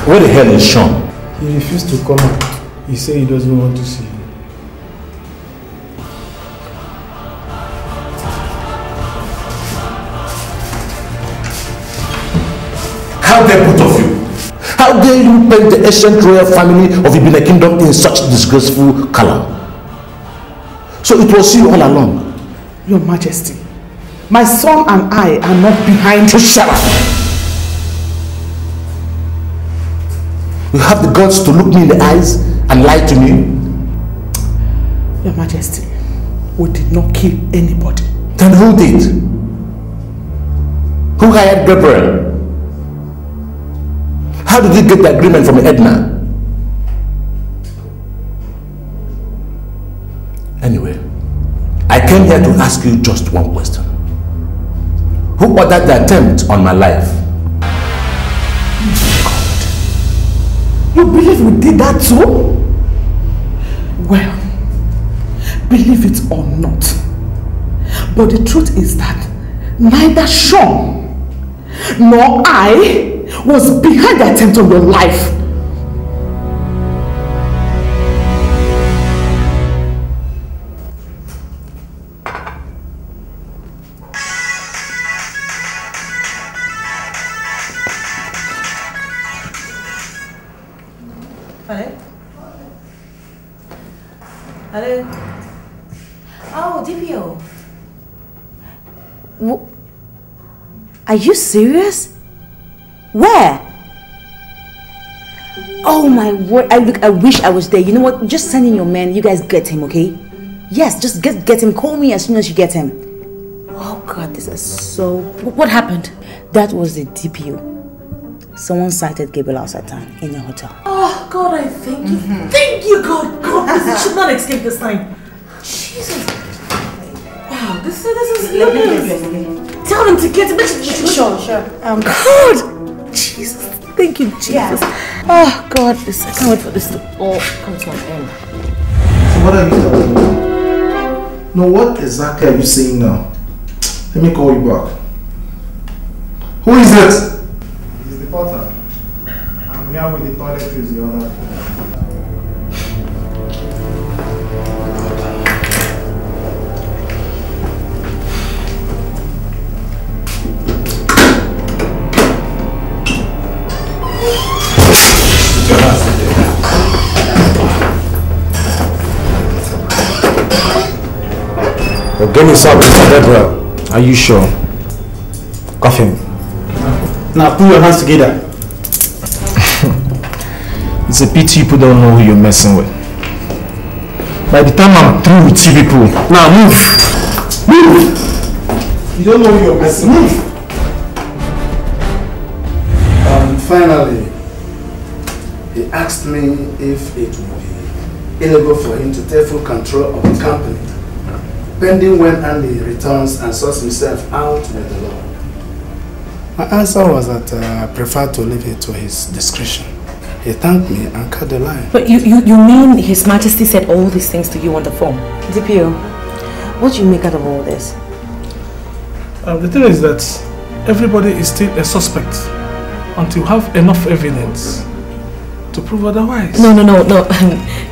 H: Where the hell is Sean?
S: He refused to come out. He said he doesn't want to see you.
H: How dare both of you? How dare you paint the ancient royal family of Ebene Kingdom in such disgraceful color? So it was you all along?
B: Your Majesty, my son and I are not behind you.
H: Shut up! You have the guts to look me in the eyes and lie to me?
B: Your Majesty, we did not kill anybody.
H: Then who did? Who hired Gabriel? How did he get the agreement from Edna? Anyway, I came here to ask you just one question. Who ordered the attempt on my life?
B: You believe we did that too? Well, believe it or not, but the truth is that neither Sean nor I was behind the attempt on your life.
R: Hello? Hello? Oh, DPO. Are you serious? Where? Oh my word, I wish I was there. You know what? Just send in your man. You guys get him, okay? Yes, just get him. Call me as soon as you get him. Oh God, this is so... What happened? That was the DPO. Someone sighted Gabriel outside town in a hotel.
C: Oh God, I thank you. Thank you, God. God, this should not escape this time. Jesus. Wow, this is lovely. Tell them to get him.
R: Sure.
C: God. Jesus. Thank you, Jesus. Yeah. Oh God, I can't wait for this to all come to an end.
P: So what are you telling me? No, what exactly are you saying now? Let me call you back. Who is it?
G: He's the porter. I'm here with the toiletries, the other.
P: Well, give me something, Gabriel. Are you sure? Cuff him.
G: Now put your hands together.
P: It's a pity people don't know who you're messing with. By the time I'm through with you people, now move! Move! You don't know who you're messing with.
L: Finally, he asked me if it would be illegal for him to take full control of the company, pending when Andy returns and sorts himself out with the law. My answer was that I prefer to leave it to his discretion. He thanked me and cut the line.
R: But you mean His Majesty said all these things to you on the phone? DPO, what do you make out of all this?
S: The thing is that everybody is still a suspect until you have enough evidence to prove otherwise.
C: No.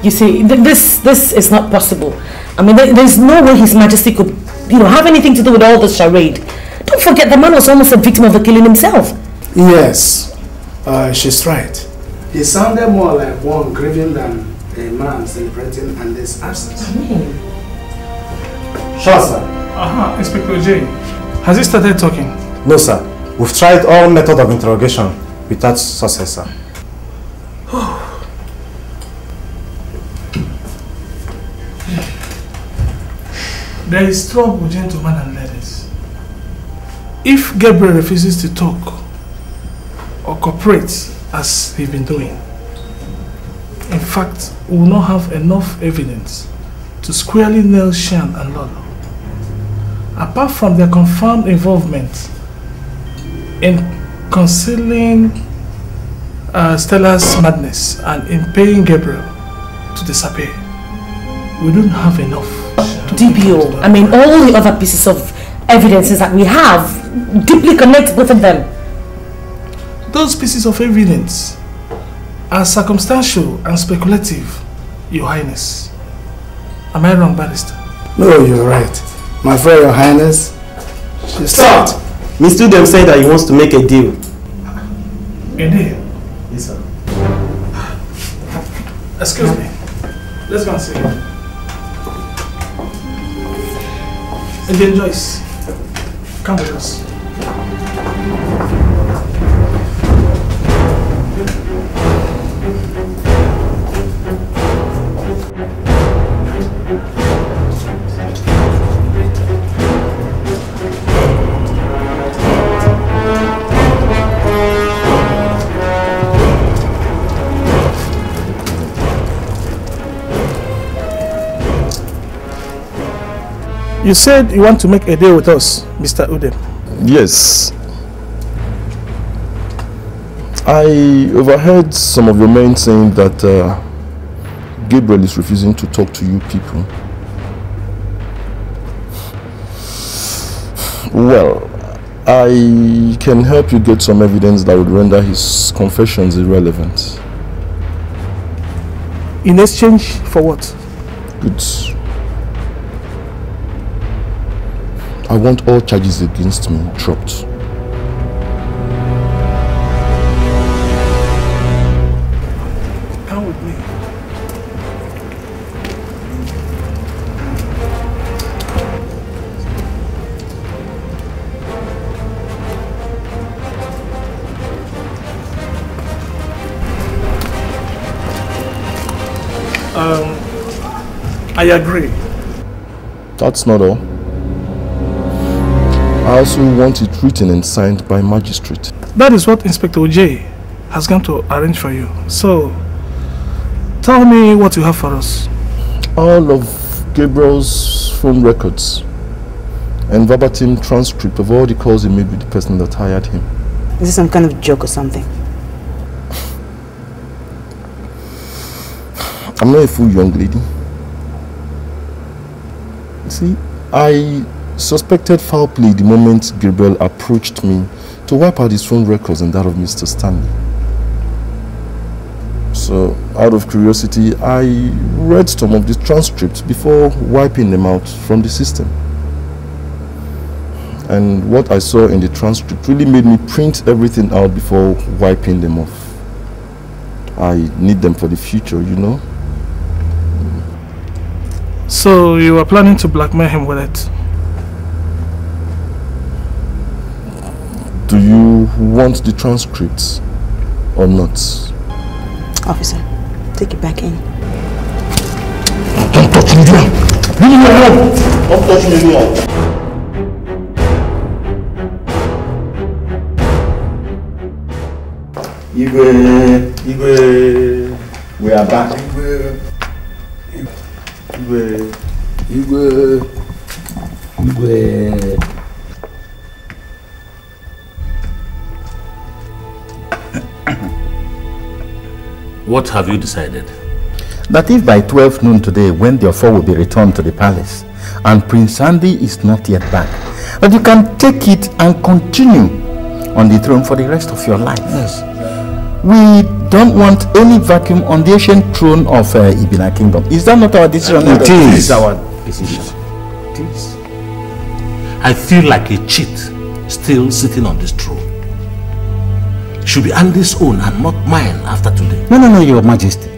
C: You see, this is not possible. I mean, there's no way His Majesty could, have anything to do with all this charade. Don't forget, the man was almost a victim of the killing himself.
L: Yes, she's right. He sounded more like one grieving than a man celebrating Andy's absence.
G: Sure, sir.
S: Inspector J. Has he started talking?
P: No, sir. We've tried all methods of interrogation without success, sir.
S: There is trouble, gentlemen and ladies. If Gabriel refuses to talk or cooperate as he's been doing, in fact, we will not have enough evidence to squarely nail Shan and Lolo. Apart from their confirmed involvement in concealing Stella's madness and in paying Gabriel to disappear, we don't have enough.
C: DPO, I mean, all the other pieces of evidences that we have deeply connect both of them.
S: Those pieces of evidence are circumstantial and speculative, Your Highness. Am I wrong, Barrister?
L: No, you're right. My friend, Your Highness.
V: Stop! Mr. Udem said that he wants to make a deal.
S: A deal?
V: Yes, sir.
S: Excuse me. Let's go and see him. Indian Joyce, come with us. You said you want to make a deal with us, Mr. Udem.
U: Yes. I overheard some of your men saying that Gabriel is refusing to talk to you people. Well, I can help you get some evidence that would render his confessions irrelevant.
S: In exchange for what?
U: Good. I want all charges against me dropped.
S: Come with me. I agree.
U: That's not all. I also want it written and signed by magistrate.
S: That is what Inspector Ojay has gone to arrange for you. So, tell me what you have for us.
U: All of Gabriel's phone records and verbatim transcript of all the calls he made with the person that hired him.
R: Is this some kind of joke or something?
U: I'm not a fool, young lady. See, I suspected foul play the moment Gabriel approached me to wipe out his phone records and that of Mr. Stanley. So, out of curiosity, I read some of the transcripts before wiping them out from the system. And what I saw in the transcript really made me print everything out before wiping them off. I need them for the future, you know.
S: So, you are planning to blackmail him with it?
U: Do you want the transcripts or not?
R: Officer, take it back in.
U: Don't touch me, leave me alone! Don't touch me anymore!
M: Igwe, we are back. Igwe.
E: What have you decided?
M: That if by 12 noon today, when the offer will be returned to the palace, and Prince Andy is not yet back, that you can take it and continue on the throne for the rest of your life.
E: Yes.
M: We don't want any vacuum on the ancient throne of Ebene Kingdom. Is that not our decision?
E: It is
M: our decision.
E: It is. I feel like a cheat still sitting on this throne. Should be Andy's own and not mine after today.
M: No, Your Majesty.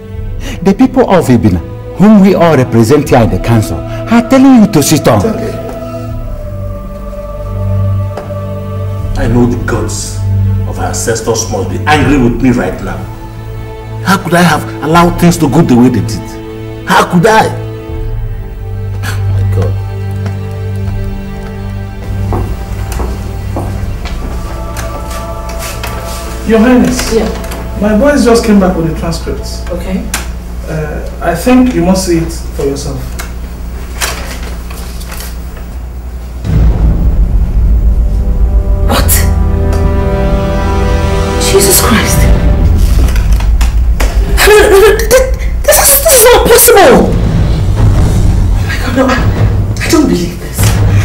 M: The people of Ebene, whom we all represent here in the council, are telling you to sit on.
E: Okay. I know the gods of our ancestors must be angry with me right now. How could I have allowed things to go the way they did? How could I? Oh my God.
S: Your Highness.
C: Yeah.
S: My boys just came back with the transcripts.
C: Okay.
S: I think you must see it for yourself.
C: What?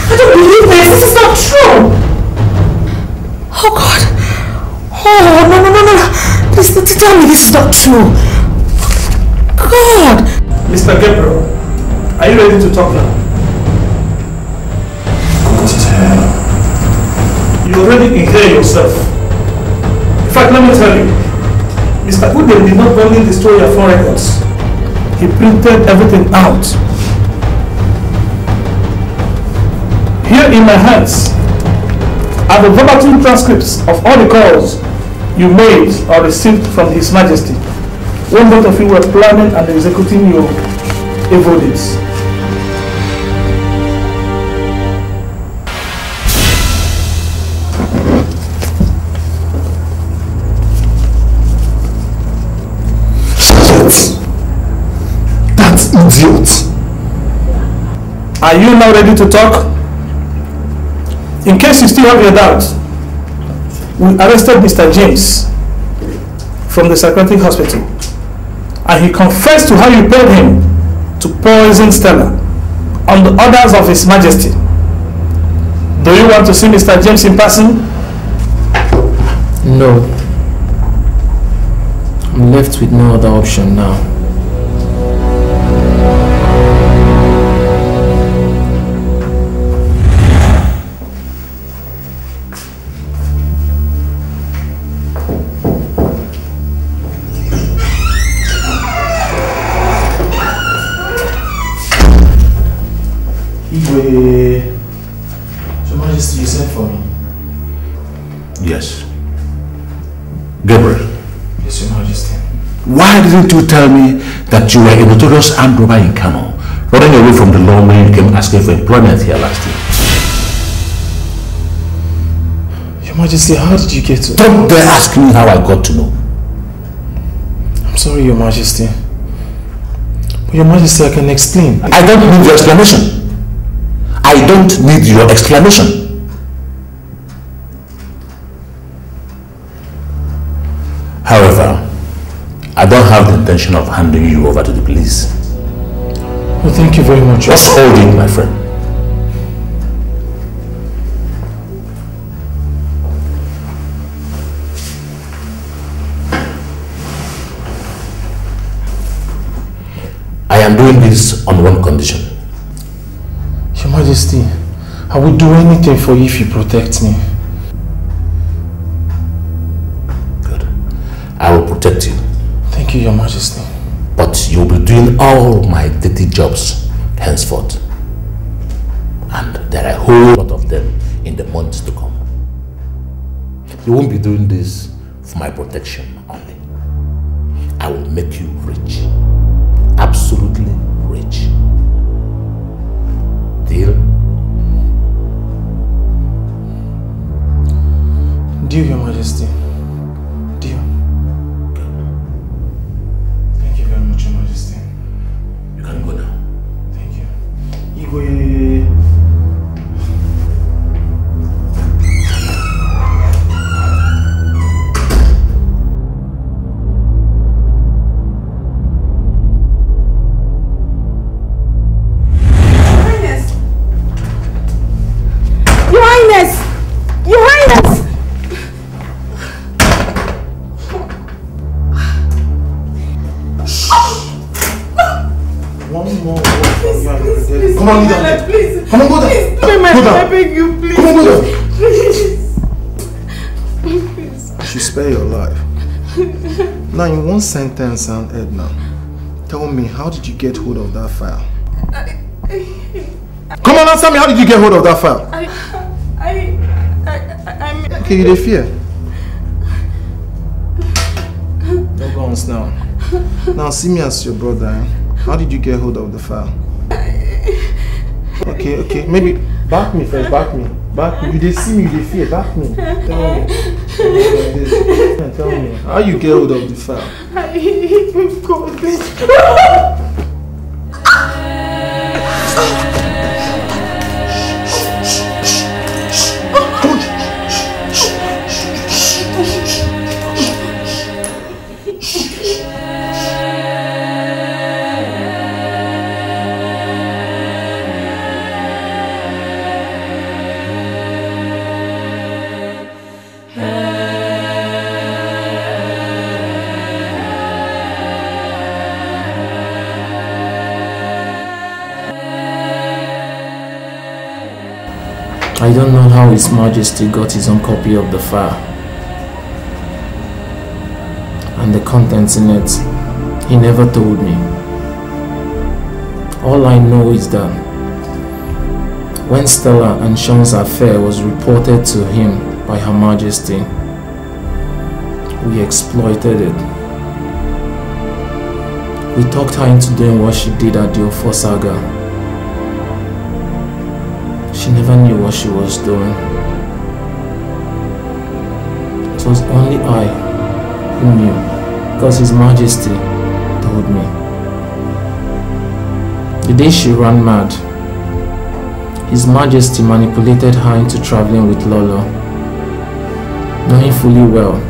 S: I don't believe this. This is not true. Oh God. Oh, no. Please tell me this is not true. God. Mr. Gabriel, are you ready to talk now? You already inherit yourself. In fact, let me tell you, Mr. Ude did not only destroy your phone records. He printed everything out. Here in my hands are the verbatim transcripts of all the calls you made or received from His Majesty when both of you were planning and executing your evil deeds.
U: Idiot.
S: Are you now ready to talk? In case you still have your doubts, we arrested Mr. James from the psychiatric hospital, and he confessed to how you paid him to poison Stella on the orders of His Majesty. Do you want to see Mr. James in person?
I: No. I'm left with no other option now.
S: Your Majesty, you sent for me.
E: Yes. Gabriel.
S: Yes, Your Majesty.
E: Why didn't you tell me that you were a notorious armed robber in Kano, running away from the law when you came asking for employment here last year?
S: Your Majesty, how did you get to...
E: Don't dare ask me how I got to know.
S: I'm sorry, Your Majesty. But Your Majesty, I can explain.
E: I don't need your explanation. I don't need your explanation. However, I don't have the intention of handing you over to the police.
S: Well, thank you very much.
E: Just hold it, my friend. I am doing this on one condition.
S: Your Majesty, I will do anything for you if you protect me.
E: Good. I will protect you.
S: Thank you, Your Majesty.
E: But you will be doing all my dirty jobs henceforth. And there are a whole lot of them in the months to come. You won't be doing this for my protection only. I will make you rich. Absolutely rich. Deal?
S: Deal, Your Majesty. Deal. Thank you very much, Your Majesty.
E: You can go now.
S: Thank you. Igwe.
U: Come on, down.
S: Please.
U: Come on, go down.
S: Please,
U: go down.
S: I beg you, please.
U: Come on, go down.
S: Please.
P: I should spare your life. Now, in one sentence, Aunt Edna, tell me, how did you get hold of that file? Come on, answer me. How did you get hold of that file? Okay, you dey fear. No guns now. Now, see me as your brother. How did you get hold of the file? Okay, maybe back me first, back me. You dey see me, you dey fear, back me. Tell me, how you get hold of the file?
I: I don't know how His Majesty got his own copy of the file and the contents in it. He never told me. All I know is that when Stella and Sean's affair was reported to him by Her Majesty, we exploited it. We talked her into doing what she did at the Ofo saga. She never knew what she was doing. It was only I who knew, because His Majesty told me. The day she ran mad, His Majesty manipulated her into traveling with Lolo, knowing fully well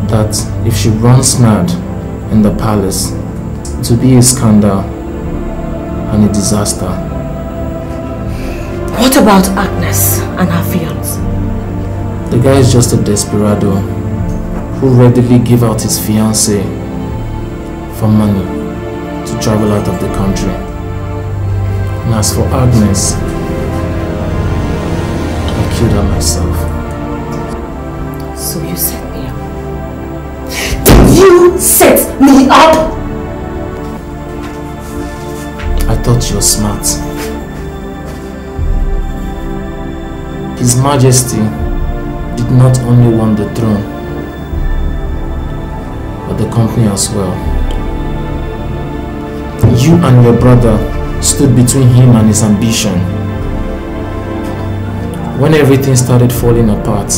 I: that if she runs mad in the palace, it will be a scandal and a disaster.
C: What about Agnes and her fiance?
I: The guy is just a desperado who readily gave out his fiancée for money to travel out of the country. And as for Agnes, I killed her myself.
C: So you set me up? You set me up?
I: I thought you were smart. His Majesty did not only want the throne, but the company as well. You and your brother stood between him and his ambition. When everything started falling apart,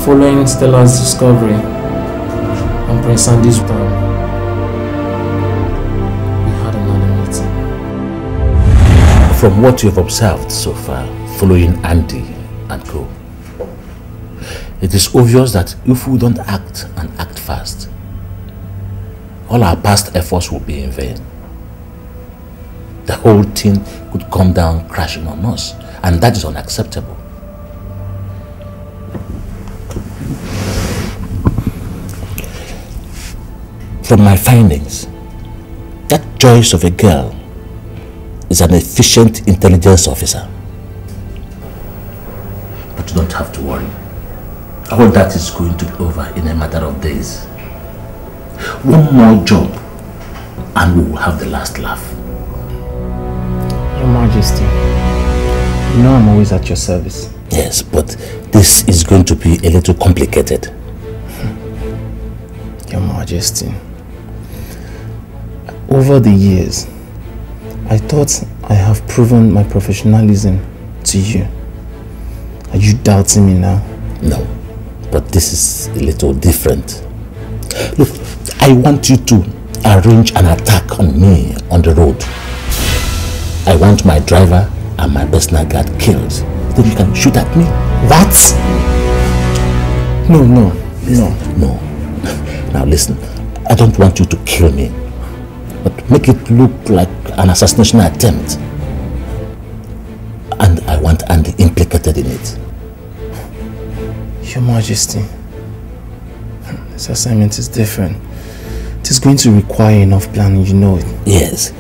I: following Stella's discovery and Prince Andy's return,
E: from what you have observed so far, following Andy and co, it is obvious that if we don't act and act fast, all our past efforts will be in vain. The whole thing could come down crashing on us, and that is unacceptable. From my findings, that Joyce of a girl is an efficient intelligence officer. But you don't have to worry. All that is going to be over in a matter of days. One more job and we will have the last laugh.
I: Your Majesty, you know I'm always at your service.
E: Yes, but this is going to be a little complicated.
I: Your Majesty, over the years, I thought I have proven my professionalism to you. Are you doubting me now?
E: No, but this is a little different. Look, I want you to arrange an attack on me on the road. I want my driver and my personal guard killed. Then you can shoot at me.
I: What? No.
E: Now listen, I don't want you to kill me, but make it look like an assassination attempt. And I want Andy implicated in it.
I: Your Majesty, this assignment is different. It is going to require enough planning, you know it.
E: Yes.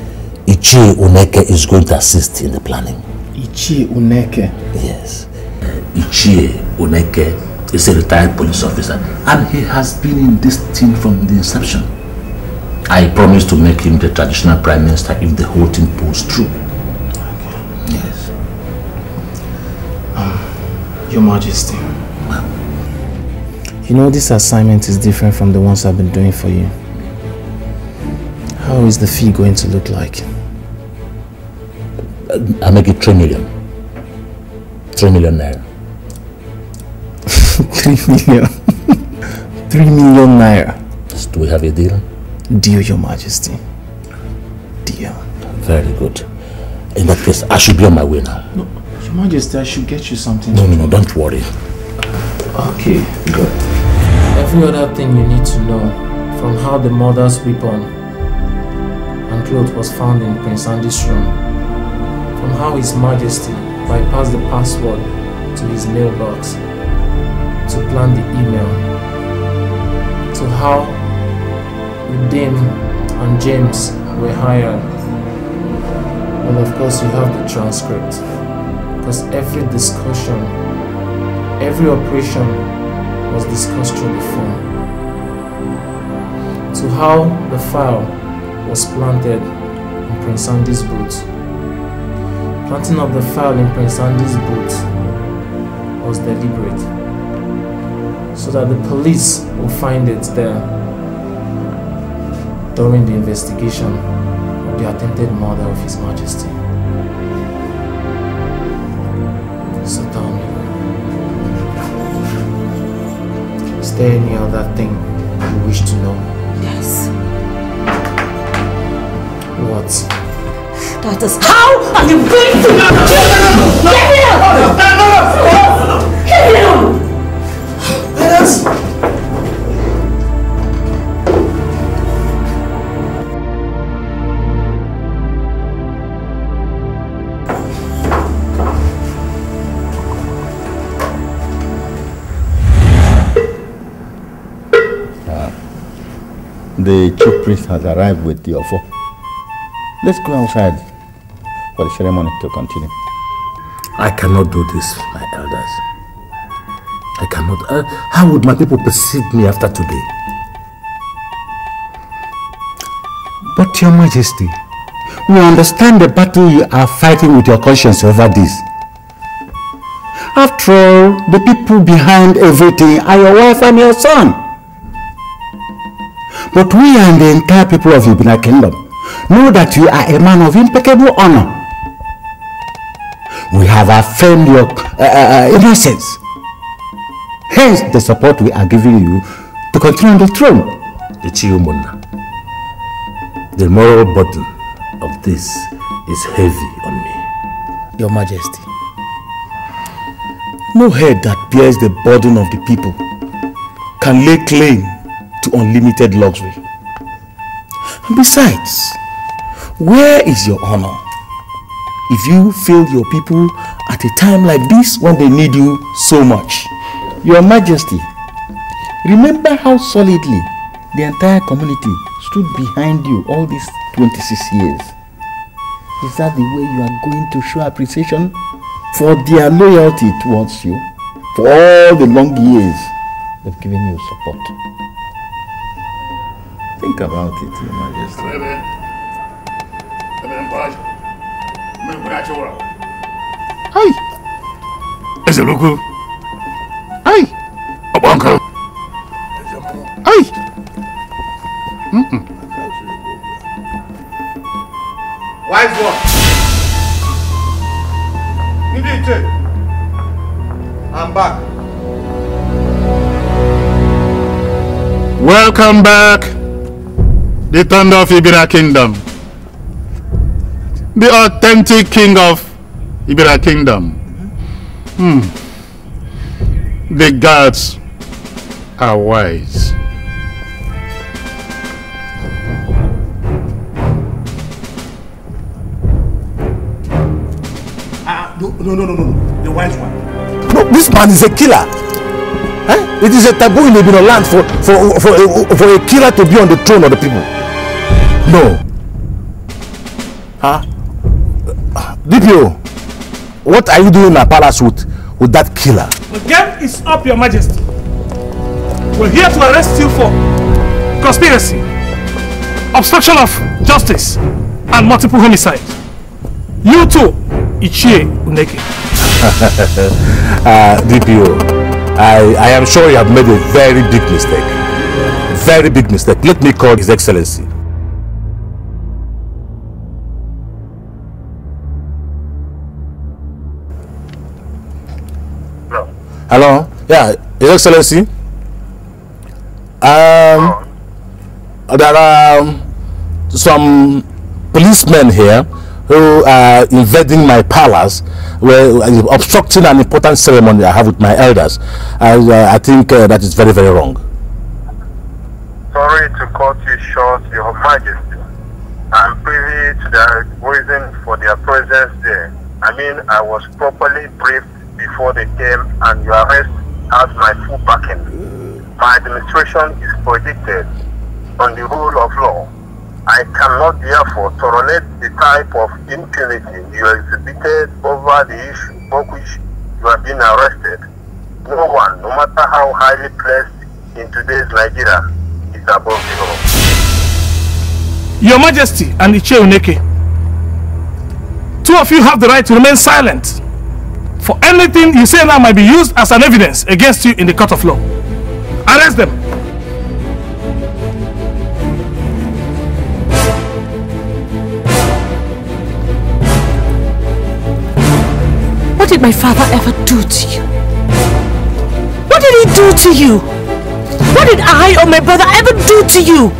E: Ichie Uneke is going to assist in the planning.
I: Ichie Uneke?
E: Yes. Ichie Uneke is a retired police officer and he has been in this team from the inception. I promise to make him the traditional prime minister if the whole thing pulls through. Okay. Yes.
I: Your Majesty, you know this assignment is different from the ones I've been doing for you. How is the fee going to look like?
E: I'll make it 3 million. 3 million naira.
I: 3 million? 3 million naira.
E: Do we have a deal?
I: Deal, Your Majesty. Deal.
E: Very good. In that case, I should be on my way now.
I: No, Your Majesty, I should get you something.
E: No, don't worry.
I: Okay, good. Every other thing you need to know, from how the mother's weapon and clothes was found in Prince Andy's room, from how His Majesty bypassed the password to his mailbox, to plan the email, to how Udem and James were hired, Well, of course, you have the transcript. Because every discussion, every operation was discussed through the phone. To how the file was planted in Prince Andy's boot. Planting of the file in Prince Andy's boot was deliberate, so that the police will find it there during the investigation of the attempted murder of His Majesty. So tell me, is there any other thing you wish to know?
C: Yes.
I: What?
C: That is how are you going to get me out? Get me out!
M: The chief priest has arrived with the offer. Let's go outside for the ceremony to continue.
E: I cannot do this, my elders. I cannot. How would my people perceive me after today?
O: But Your Majesty, we understand the battle you are fighting with your conscience over this. After all, the people behind everything are your wife and your son. But we and the entire people of Ebene Kingdom know that you are a man of impeccable honor. We have affirmed your innocence. Hence the support we are giving you to continue on the throne.
E: The moral burden of this is heavy on me.
O: Your Majesty, no head that bears the burden of the people can lay claim to unlimited luxury. And besides, where is your honor if you fail your people at a time like this when they need you so much?
M: Your Majesty, remember how solidly the entire community stood behind you all these 26 years. Is that the way you are going to show appreciation for their loyalty towards you, for all the long years they've given you support? Think about it, Your Majesty.
O: Hey! Ezeluku! Hey! Obanko! Hey!
P: Wise one. Indeed, I'm back.
O: Welcome back, the thunder of Ebene Kingdom. The authentic king of Ebene Kingdom. The gods are wise.
P: No. The wise one.
O: No, this man is a killer. It is a taboo in Ebene land for a killer to be on the throne of the people. No. DPO, what are you doing in my palace with that killer?
S: The game is up, Your Majesty. We're here to arrest you for conspiracy, obstruction of justice, and multiple homicide. You too, Ichie Uneke.
E: DPO, I am sure you have made a very big mistake. Very big mistake. Let me call His Excellency. Hello? Yeah, His Excellency. There are some policemen here who are invading my palace, obstructing an important ceremony I have with my elders. I think that is very, very wrong.
T: Sorry to cut you short, Your Majesty. I'm privy to the reason for their presence there. I mean, I was properly briefed before they came, and your arrest has my full backing. My administration is predicted on the rule of law. I cannot therefore tolerate the type of impunity you exhibited over the issue for which you have been arrested. No one, no matter how highly placed in today's Nigeria, is above the law.
S: Your Majesty and Iche Uneke, two of you have the right to remain silent. For anything you say now might be used as an evidence against you in the court of law. Arrest them.
C: What did my father ever do to you? What did he do to you? What did I or my brother ever do to you?